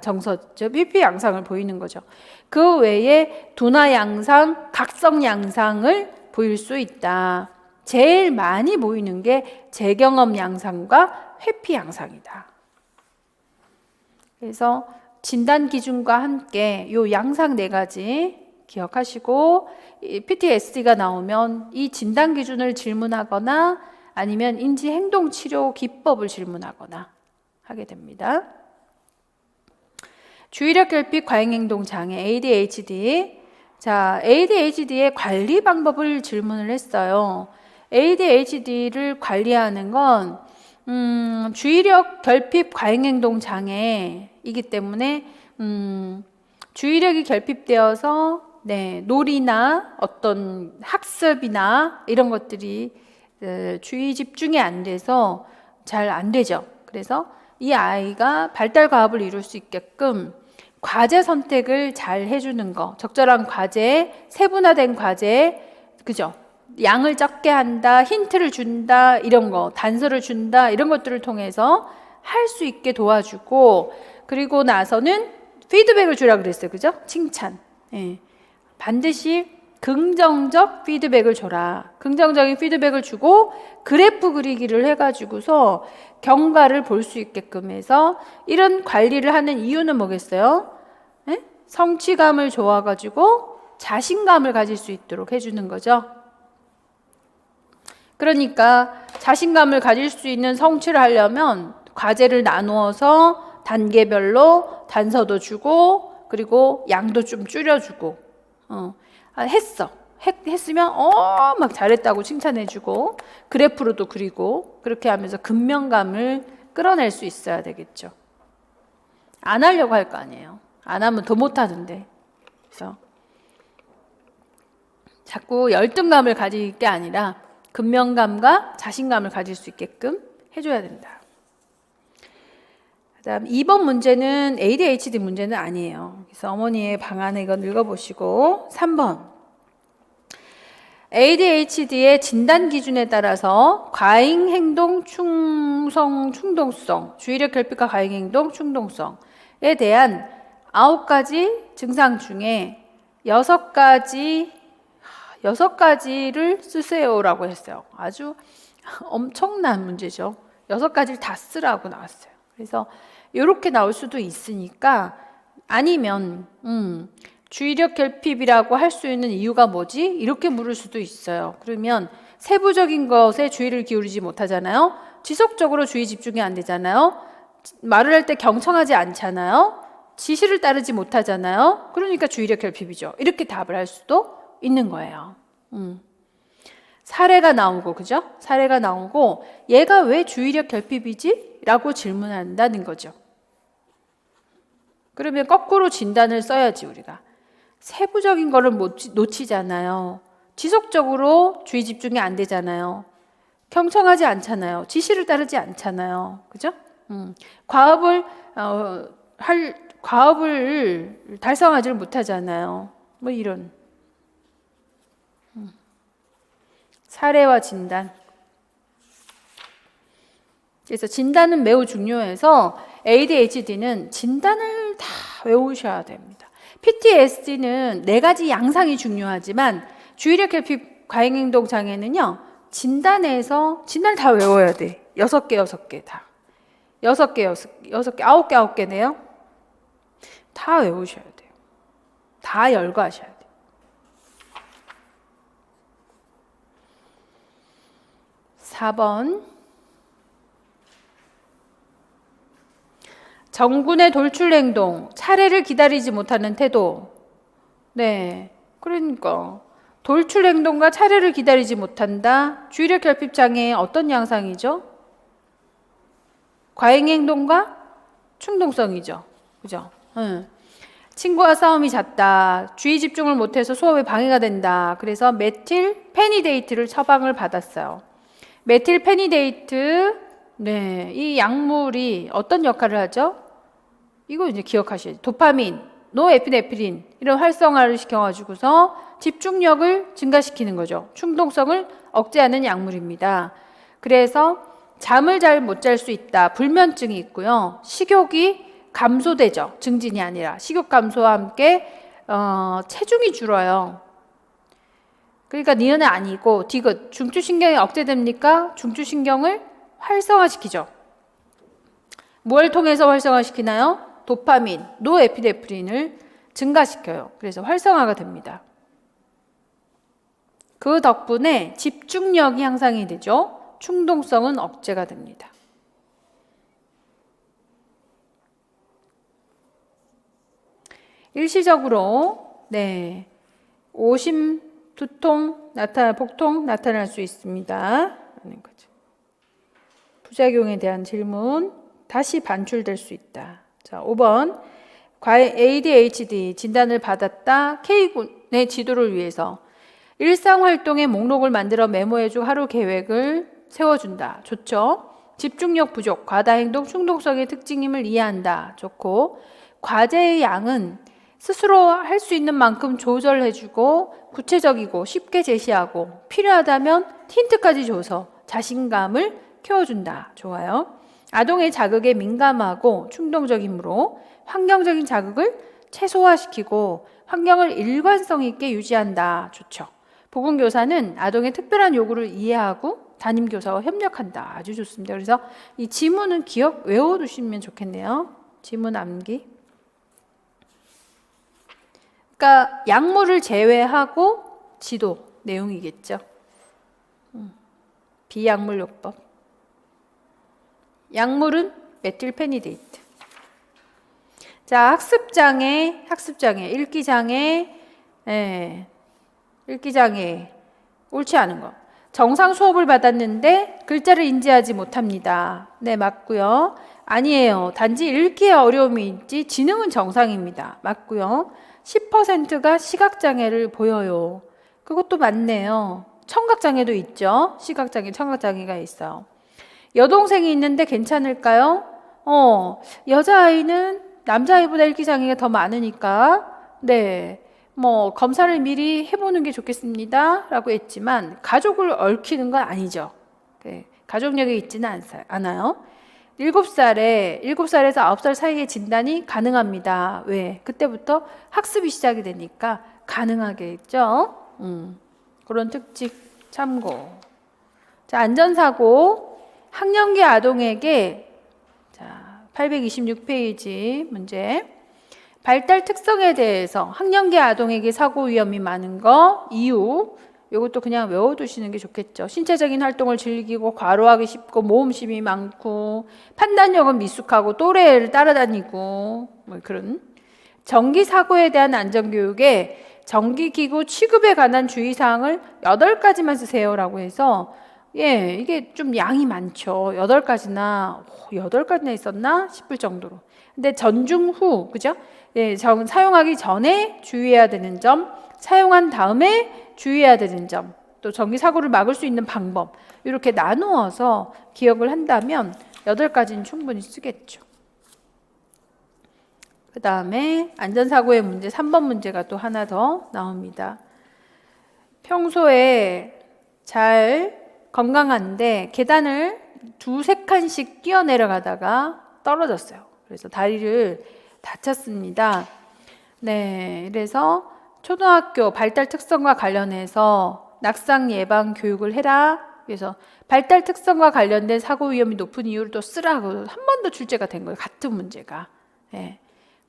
정서죠. 회피 양상을 보이는 거죠. 그 외에 둔화 양상, 각성 양상을 보일 수 있다. 제일 많이 보이는 게 재경험 양상과 회피 양상이다. 그래서 진단 기준과 함께 요 양상 4가지 기억하시고 PTSD가 나오면 이 진단 기준을 질문하거나 아니면 인지행동치료 기법을 질문하거나 하게 됩니다. 주의력 결핍 과잉행동 장애 ADHD. 자, ADHD의 관리 방법을 질문을 했어요. ADHD를 관리하는 건 주의력 결핍 과잉행동 장애이기 때문에 주의력이 결핍되어서 놀이나 어떤 학습이나 이런 것들이 주의 집중이 안 돼서 잘 안 되죠. 그래서 이 아이가 발달 과업을 이룰 수 있게끔 과제 선택을 잘 해주는 거, 적절한 과제, 세분화된 과제, 그죠? 양을 적게 한다, 힌트를 준다, 이런 거, 단서를 준다, 이런 것들을 통해서 할 수 있게 도와주고, 그리고 나서는 피드백을 주라 그랬어요. 그죠? 칭찬. 예. 반드시 긍정적 피드백을 줘라. 긍정적인 피드백을 주고 그래프 그리기를 해가지고서 경과를 볼 수 있게끔 해서 이런 관리를 하는 이유는 뭐겠어요? 예? 성취감을 줘가지고 자신감을 가질 수 있도록 해주는 거죠. 그러니까 자신감을 가질 수 있는 성취를 하려면 과제를 나누어서 단계별로 단서도 주고 그리고 양도 좀 줄여주고 했으면 막 잘했다고 칭찬해주고 그래프로도 그리고 그렇게 하면서 근면감을 끌어낼 수 있어야 되겠죠. 안 하려고 할 거 아니에요. 안 하면 더 못하던데. 그래서 자꾸 열등감을 가질 게 아니라 근면감과 자신감을 가질 수 있게끔 해줘야 된다. 그다음 2번 문제는 ADHD 문제는 아니에요. 그래서 어머니의 방안에 이건 읽어보시고 3번 ADHD의 진단 기준에 따라서 과잉행동 충동성, 주의력 결핍과 과잉행동 충동성에 대한 9가지 증상 중에 6가지를 쓰세요라고 했어요. 아주 엄청난 문제죠. 6가지를 다 쓰라고 나왔어요. 그래서 이렇게 나올 수도 있으니까 아니면 주의력 결핍이라고 할 수 있는 이유가 뭐지? 이렇게 물을 수도 있어요. 그러면 세부적인 것에 주의를 기울이지 못하잖아요. 지속적으로 주의 집중이 안 되잖아요. 말을 할 때 경청하지 않잖아요. 지시를 따르지 못하잖아요. 그러니까 주의력 결핍이죠. 이렇게 답을 할 수도 있는 거예요. 사례가 나오고, 그죠? 사례가 나오고 얘가 왜 주의력 결핍이지? 라고 질문한다는 거죠. 그러면 거꾸로 진단을 써야지 우리가. 세부적인 거를 놓치잖아요. 지속적으로 주의 집중이 안 되잖아요. 경청하지 않잖아요. 지시를 따르지 않잖아요. 그죠? 과업을 달성하지를 못하잖아요. 뭐 이런 사례와 진단. 그래서 진단은 매우 중요해서 ADHD는 진단을 다 외우셔야 됩니다. PTSD는 4가지 양상이 중요하지만 주의력 결핍 과잉행동 장애는요. 진단을 다 외워야 돼. 6개 다. 9개, 9개네요. 다 외우셔야 돼요. 다 열거하셔야 돼요. 4번 정군의 돌출 행동, 차례를 기다리지 못하는 태도. 네, 그러니까 돌출 행동과 차례를 기다리지 못한다. 주의력 결핍 장애의 어떤 양상이죠? 과잉 행동과 충동성이죠. 그죠? 친구와 싸움이 잦다. 주의 집중을 못해서 수업에 방해가 된다. 그래서 메틸 페니데이트를 처방을 받았어요. 메틸 페니데이트, 네, 이 약물이 어떤 역할을 하죠? 이거 이제 기억하셔야죠. 도파민, 노에피네프린 이런 활성화를 시켜가지고서 집중력을 증가시키는 거죠. 충동성을 억제하는 약물입니다. 그래서 잠을 잘 못 잘 수 있다. 불면증이 있고요. 식욕이 감소되죠. 증진이 아니라 식욕 감소와 함께 체중이 줄어요. 그러니까 니은은 아니고 디귿. 중추신경이 억제됩니까? 중추신경을 활성화시키죠. 뭘 통해서 활성화시키나요? 도파민, 노에피네프린을 증가시켜요. 그래서 활성화가 됩니다. 그 덕분에 집중력이 향상이 되죠. 충동성은 억제가 됩니다. 일시적으로 네, 오심, 두통, 복통 나타날 수 있습니다. 하는 거죠. 부작용에 대한 질문 다시 반출될 수 있다. 자, 5번 ADHD 진단을 받았다. K군의 지도를 위해서 일상활동의 목록을 만들어 메모해주고 하루 계획을 세워준다. 좋죠. 집중력 부족, 과다행동, 충동성의 특징임을 이해한다. 좋고, 과제의 양은 스스로 할 수 있는 만큼 조절해주고 구체적이고 쉽게 제시하고 필요하다면 힌트까지 줘서 자신감을 키워준다. 좋아요. 아동의 자극에 민감하고 충동적이므로 환경적인 자극을 최소화시키고 환경을 일관성 있게 유지한다. 좋죠. 보건교사는 아동의 특별한 요구를 이해하고 담임교사와 협력한다. 아주 좋습니다. 그래서 이 지문은 외워두시면 좋겠네요. 지문 암기. 그러니까 약물을 제외하고 지도 내용이겠죠. 비약물요법. 약물은 메틸페니데이트. 자, 학습장애, 읽기장애, 읽기장애, 옳지 않은 거. 정상 수업을 받았는데 글자를 인지하지 못합니다. 네, 맞고요. 아니에요. 단지 읽기에 어려움이 있지 지능은 정상입니다. 맞고요. 10%가 시각장애를 보여요. 그것도 맞네요. 청각장애도 있죠. 시각장애, 청각장애가 있어요. 여동생이 있는데 괜찮을까요? 여자아이는 남자아이보다 읽기장애가 더 많으니까 네, 검사를 미리 해보는 게 좋겠습니다 라고 했지만 가족을 얽히는 건 아니죠. 네, 가족력이 있지는 않아요. 7살에서 9살 사이의 진단이 가능합니다. 왜? 그때부터 학습이 시작이 되니까 가능하겠죠. 그런 특징 참고. 자, 안전사고. 학령기 아동에게 자, 826페이지 문제. 발달 특성에 대해서 학령기 아동에게 사고 위험이 많은 거 이유. 이것도 그냥 외워두시는 게 좋겠죠. 신체적인 활동을 즐기고 과로하기 쉽고 모험심이 많고 판단력은 미숙하고 또래를 따라다니고 그런 전기 사고에 대한 안전교육에 전기기구 취급에 관한 주의사항을 8가지만 쓰세요라고 해서 이게 좀 양이 많죠. 8가지나 있었나 싶을 정도로. 근데 전중 후, 그죠? 사용하기 전에 주의해야 되는 점, 사용한 다음에 주의해야 되는 점, 또 전기 사고를 막을 수 있는 방법 이렇게 나누어서 기억을 한다면 8가지는 충분히 쓰겠죠. 그 다음에 안전사고의 문제 3번 문제가 또 하나 더 나옵니다. 평소에 잘 건강한데 계단을 2-3칸씩 뛰어 내려가다가 떨어졌어요. 그래서 다리를 다쳤습니다. 네, 그래서 초등학교 발달 특성과 관련해서 낙상 예방 교육을 해라. 그래서 발달 특성과 관련된 사고 위험이 높은 이유를 또 쓰라고 한 번 더 출제가 된 거예요. 같은 문제가. 네.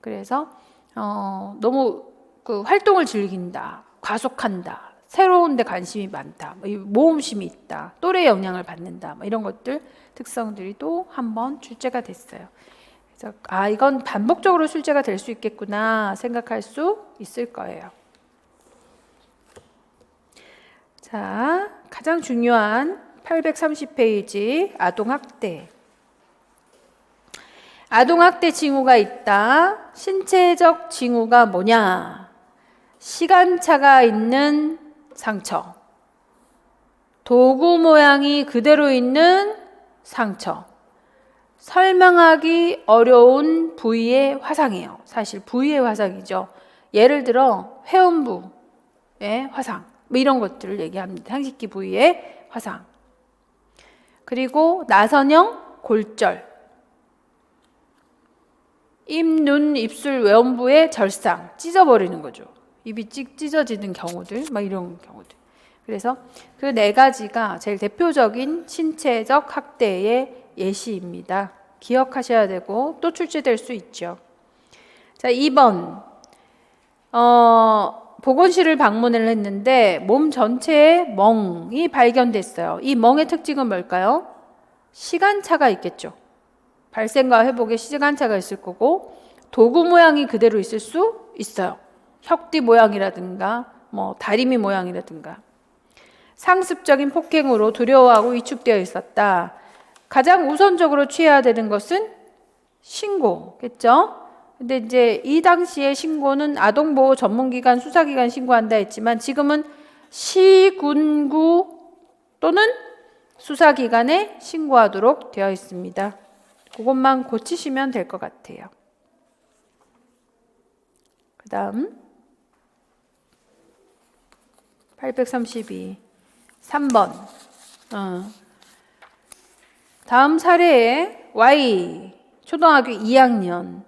그래서 너무 활동을 즐긴다, 과속한다, 새로운 데 관심이 많다, 모험심이 있다, 또래 영향을 받는다, 이런 것들 특성들이 또 한 번 출제가 됐어요. 그래서 이건 반복적으로 출제가 될 수 있겠구나 생각할 수 있을 거예요. 자, 가장 중요한 830페이지 아동학대. 아동학대 징후가 있다. 신체적 징후가 뭐냐? 시간차가 있는 상처, 도구 모양이 그대로 있는 상처, 설명하기 어려운 부위의 화상이에요. 사실 부위의 화상이죠. 예를 들어 회음부의 화상, 뭐 이런 것들을 얘기합니다. 상식기 부위의 화상. 그리고 나선형 골절, 입, 눈, 입술, 외음부의 절상, 찢어버리는 거죠. 입이 찢어지는 경우들, 막 이런 경우들. 그래서 그 네 가지가 제일 대표적인 신체적 학대의 예시입니다. 기억하셔야 되고 또 출제될 수 있죠. 자, 2번. 보건실을 방문을 했는데 몸 전체에 멍이 발견됐어요. 이 멍의 특징은 뭘까요? 시간차가 있겠죠. 발생과 회복에 시간차가 있을 거고 도구 모양이 그대로 있을 수 있어요. 혁띠 모양이라든가 뭐 다리미 모양이라든가. 상습적인 폭행으로 두려워하고 위축되어 있었다. 가장 우선적으로 취해야 되는 것은 신고겠죠. 근데 이제 이 당시에 신고는 아동보호 전문기관 수사기관 신고한다 했지만 지금은 시군구 또는 수사기관에 신고하도록 되어 있습니다. 그것만 고치시면 될 것 같아요. 그 다음 832 3번 다음 사례에 Y 초등학교 2학년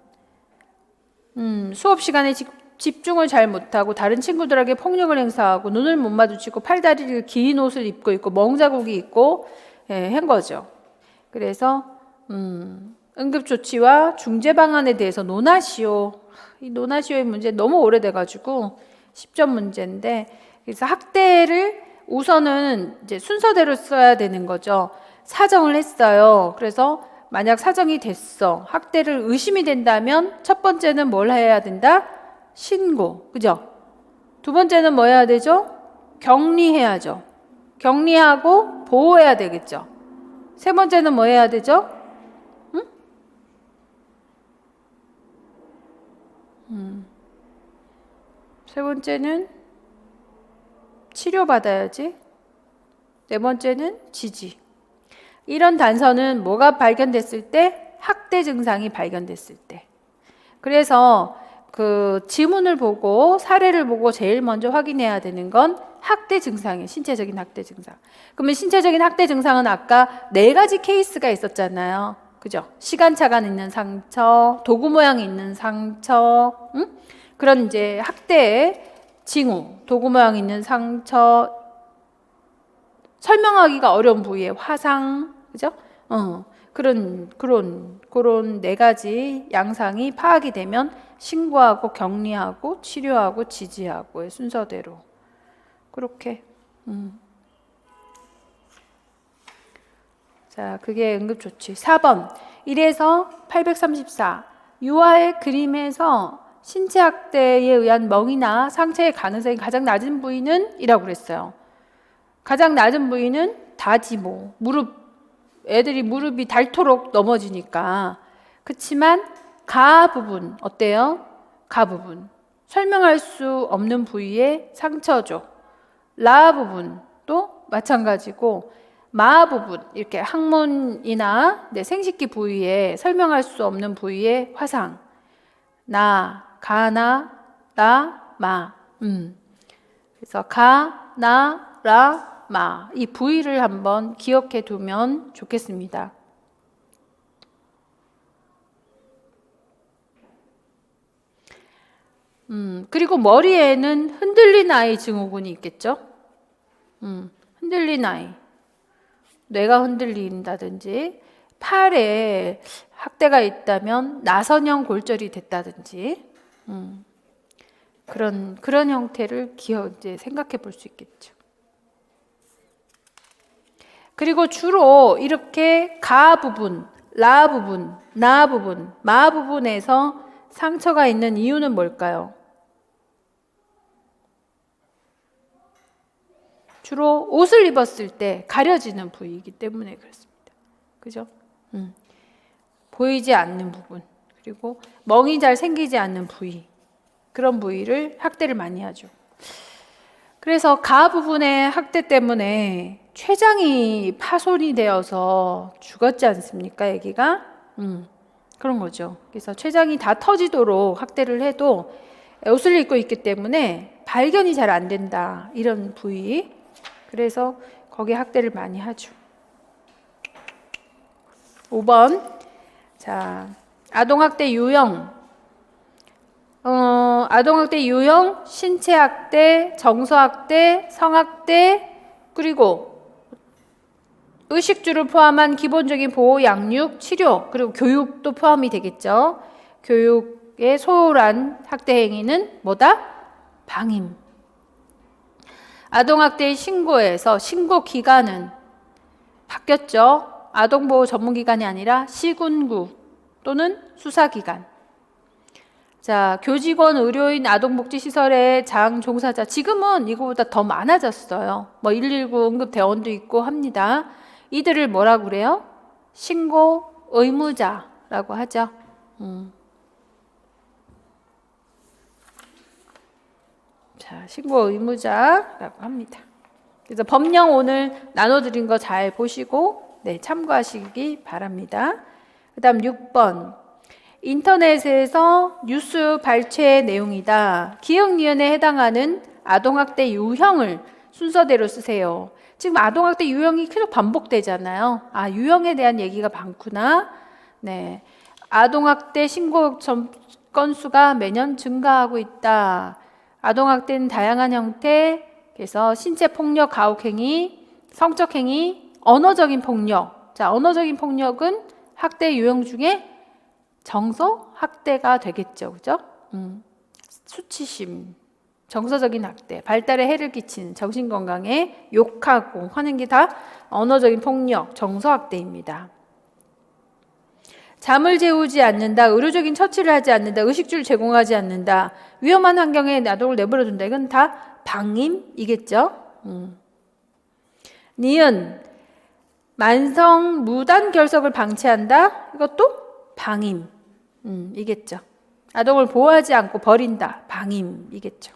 수업 시간에 집중을 잘 못하고 다른 친구들에게 폭력을 행사하고 눈을 못 마주치고 팔다리를 긴 옷을 입고 있고 멍자국이 있고 한 거죠. 그래서 응급조치와 중재 방안에 대해서 논하시오. 이 논하시오의 문제 너무 오래돼가지고 10점 문제인데 그래서 학대를 우선은 이제 순서대로 써야 되는 거죠. 사정을 했어요. 그래서 만약 사정이 됐어. 학대를 의심이 된다면 첫 번째는 뭘 해야 된다? 신고. 그죠? 두 번째는 뭐 해야 되죠? 격리해야죠. 격리하고 보호해야 되겠죠. 세 번째는 뭐 해야 되죠? 세 번째는 치료받아야지. 네 번째는 지지. 이런 단서는 뭐가 발견됐을 때? 학대 증상이 발견됐을 때. 그래서 그 지문을 보고 사례를 보고 제일 먼저 확인해야 되는 건 학대 증상이에요. 신체적인 학대 증상. 그러면 신체적인 학대 증상은 아까 네 가지 케이스가 있었잖아요. 그죠? 시간차가 있는 상처, 도구 모양이 있는 상처, 그런 이제 학대의 징후, 도구 모양이 있는 상처, 설명하기가 어려운 부위의 화상, 그죠? 그런 네 가지 양상이 파악이 되면 신고하고 격리하고 치료하고 지지하고의 순서대로 그렇게. 자, 그게 응급조치. 4번. 이래서 834. 유아의 그림에서 신체학대에 의한 멍이나 상처의 가능성이 가장 낮은 부위는? 이라고 그랬어요. 가장 낮은 부위는 다지모, 무릎. 애들이 무릎이 닳도록 넘어지니까. 그치만 가 부분 어때요? 가 부분. 설명할 수 없는 부위의 상처죠. 라 부분도 마찬가지고 마 부분, 이렇게 항문이나 생식기 부위에 설명할 수 없는 부위의 화상. 나, 가나, 라, 마. 그래서 가, 나, 라, 마. 이 부위를 한번 기억해 두면 좋겠습니다. 그리고 머리에는 흔들린 아이 증후군이 있겠죠? 흔들린 아이. 뇌가 흔들린다든지, 팔에 학대가 있다면 나선형 골절이 됐다든지, 그런 형태를 이제 생각해 볼 수 있겠죠. 그리고 주로 이렇게 가 부분, 라 부분, 나 부분, 마 부분에서 상처가 있는 이유는 뭘까요? 주로 옷을 입었을 때 가려지는 부위이기 때문에 그렇습니다. 그죠? 보이지 않는 부분, 그리고 멍이 잘 생기지 않는 부위, 그런 부위를 학대를 많이 하죠. 그래서 가 부분의 학대 때문에 췌장이 파손이 되어서 죽었지 않습니까, 아기가? 그런 거죠. 그래서 췌장이 다 터지도록 학대를 해도 옷을 입고 있기 때문에 발견이 잘 안 된다, 이런 부위. 그래서 거기에 학대를 많이 하죠. 5번. 자, 아동학대 유형. 아동학대 유형, 신체학대, 정서학대, 성학대, 그리고 의식주를 포함한 기본적인 보호, 양육, 치료, 그리고 교육도 포함이 되겠죠. 교육에 소홀한 학대 행위는 뭐다? 방임. 아동학대의 신고에서 신고 기관은 바뀌었죠. 아동보호 전문기관이 아니라 시군구 또는 수사기관. 자, 교직원, 의료인, 아동복지시설의 장 종사자. 지금은 이거보다 더 많아졌어요. 뭐 119 응급대원도 있고 합니다. 이들을 뭐라고 그래요? 신고 의무자라고 하죠. 자, 신고 의무자라고 합니다. 그래서 법령 오늘 나눠드린 거 잘 보시고 참고하시기 바랍니다. 그 다음 6번. 인터넷에서 뉴스 발췌 내용이다. 기억니은에 해당하는 아동학대 유형을 순서대로 쓰세요. 지금 아동학대 유형이 계속 반복되잖아요. 아, 유형에 대한 얘기가 많구나. 네. 아동학대 신고 건수가 매년 증가하고 있다. 아동학대는 다양한 형태, 그래서 신체폭력, 가혹행위, 성적행위, 언어적인 폭력. 자, 언어적인 폭력은 학대 유형 중에 정서 학대가 되겠죠. 그죠? 수치심, 정서적인 학대, 발달에 해를 끼치는 정신건강에 욕하고 하는 게 다 언어적인 폭력, 정서 학대입니다. 잠을 재우지 않는다, 의료적인 처치를 하지 않는다, 의식주를 제공하지 않는다, 위험한 환경에 아동을 내버려둔다. 이건 다 방임이겠죠. 니은, 만성 무단 결석을 방치한다. 이것도 방임, 이겠죠. 아동을 보호하지 않고 버린다. 방임이겠죠.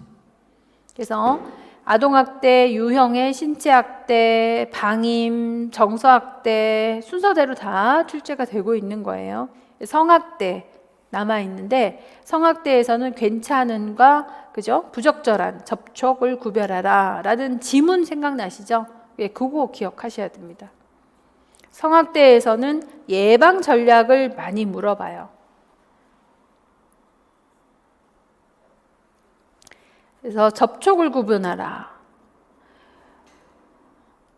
그래서 아동학대 유형의 신체학대, 방임, 정서학대 순서대로 다 출제가 되고 있는 거예요. 성학대 남아있는데 성학대에서는 괜찮은과 그죠? 부적절한 접촉을 구별하라 라는 지문 생각나시죠? 예, 그거 기억하셔야 됩니다. 성학대에서는 예방 전략을 많이 물어봐요. 그래서 접촉을 구분하라.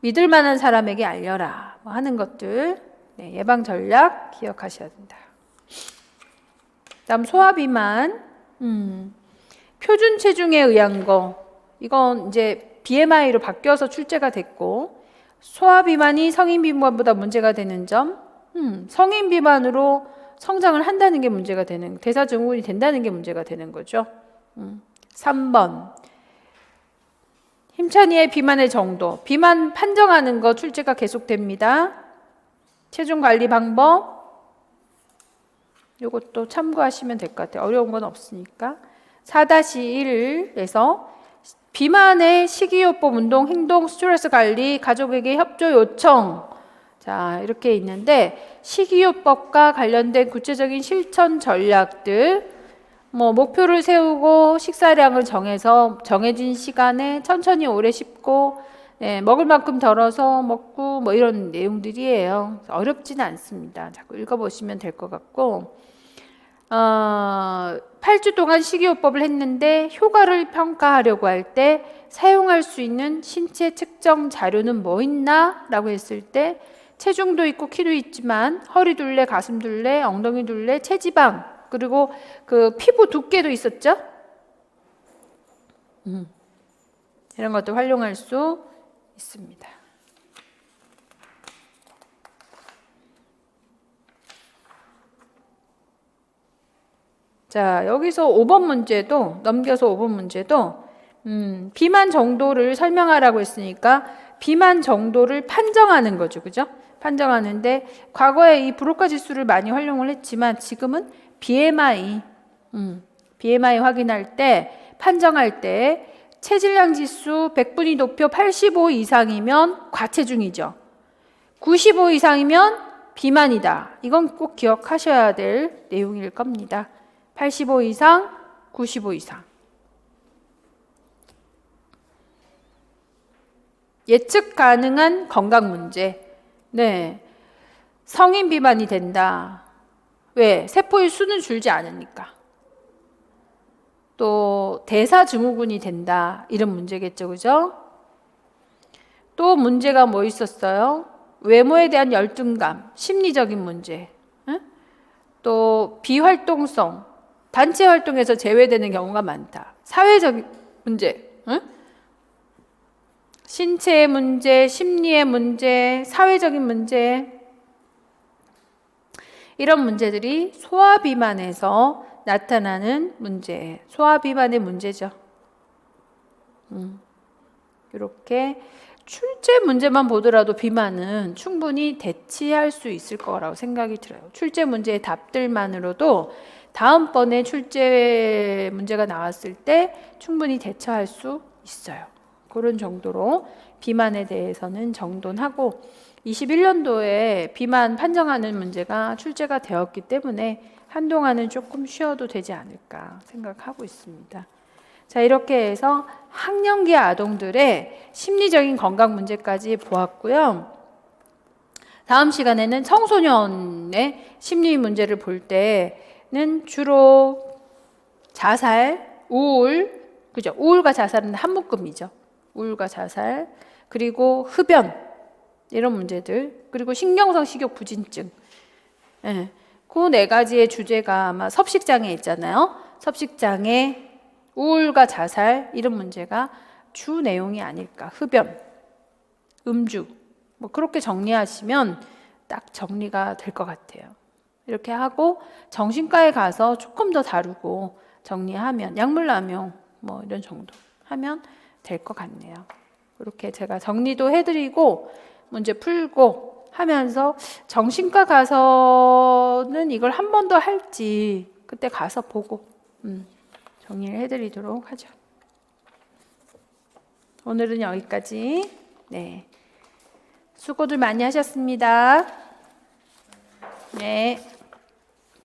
믿을 만한 사람에게 알려라. 뭐 하는 것들. 네, 예방 전략 기억하셔야 된다. 다음 소아비만. 표준 체중에 의한 거. 이건 이제 BMI로 바뀌어서 출제가 됐고 소아비만이 성인 비만보다 문제가 되는 점. 성인 비만으로 성장을 한다는 게 문제가 되는, 대사증후군이 된다는 게 문제가 되는 거죠. 3번. 힘찬이의 비만의 정도. 비만 판정하는 거 출제가 계속됩니다. 체중 관리 방법. 이것도 참고하시면 될 것 같아요. 어려운 건 없으니까. 4-1에서 비만의 식이요법, 운동, 행동, 스트레스 관리, 가족에게 협조 요청. 자, 이렇게 있는데 식이요법과 관련된 구체적인 실천 전략들, 뭐 목표를 세우고 식사량을 정해서 정해진 시간에 천천히 오래 씹고 먹을 만큼 덜어서 먹고 뭐 이런 내용들이에요. 어렵지는 않습니다. 자꾸 읽어보시면 될 것 같고 8주 동안 식이요법을 했는데 효과를 평가하려고 할 때 사용할 수 있는 신체 측정 자료는 뭐 있나? 라고 했을 때 체중도 있고 키도 있지만 허리 둘레, 가슴 둘레, 엉덩이 둘레, 체지방, 그리고 그 피부 두께도 있었죠? 이런 것도 활용할 수 있습니다. 자, 여기서 5번 문제도, 넘겨서 5번 문제도, 비만 정도를 설명하라고 했으니까, 비만 정도를 판정하는 거죠. 그죠? 판정하는데, 과거에 이 브로카 지수를 많이 활용을 했지만, 지금은 BMI, BMI 확인할 때, 판정할 때, 체질량 지수 100분위 높여 85 이상이면 과체중이죠. 95 이상이면 비만이다. 이건 꼭 기억하셔야 될 내용일 겁니다. 85 이상, 95 이상. 예측 가능한 건강 문제. 네. 성인 비만이 된다. 왜? 세포의 수는 줄지 않으니까. 또 대사 증후군이 된다. 이런 문제겠죠. 그죠? 또 문제가 뭐 있었어요? 외모에 대한 열등감, 심리적인 문제. 응? 또 비활동성, 단체 활동에서 제외되는 경우가 많다. 사회적인 문제, 응? 신체의 문제, 심리의 문제, 사회적인 문제. 이런 문제들이 소화비만에서 나타나는 문제, 소화비만의 문제죠. 이렇게 출제 문제만 보더라도 비만은 충분히 대치할 수 있을 거라고 생각이 들어요. 출제 문제의 답들만으로도 다음번에 출제 문제가 나왔을 때 충분히 대처할 수 있어요. 그런 정도로 비만에 대해서는 정돈하고 21년도에 비만 판정하는 문제가 출제가 되었기 때문에 한동안은 조금 쉬어도 되지 않을까 생각하고 있습니다. 자, 이렇게 해서 학령기 아동들의 심리적인 건강 문제까지 보았고요. 다음 시간에는 청소년의 심리 문제를 볼 때는 주로 자살, 우울, 그죠? 우울과 자살은 한 묶음이죠. 우울과 자살, 그리고 흡연, 이런 문제들, 그리고 신경성 식욕 부진증. 예. 그 네 가지의 주제가 아마 섭식장애 있잖아요. 섭식장애, 우울과 자살, 이런 문제가 주 내용이 아닐까. 흡연, 음주, 뭐 그렇게 정리하시면 딱 정리가 될 것 같아요. 이렇게 하고 정신과에 가서 조금 더 다루고 정리하면, 약물남용 뭐 이런 정도 하면 될 것 같네요. 이렇게 제가 정리도 해드리고 문제 풀고 하면서 정신과 가서는 이걸 한 번 더 할지 그때 가서 보고 정리를 해드리도록 하죠. 오늘은 여기까지. 네, 수고들 많이 하셨습니다. 네.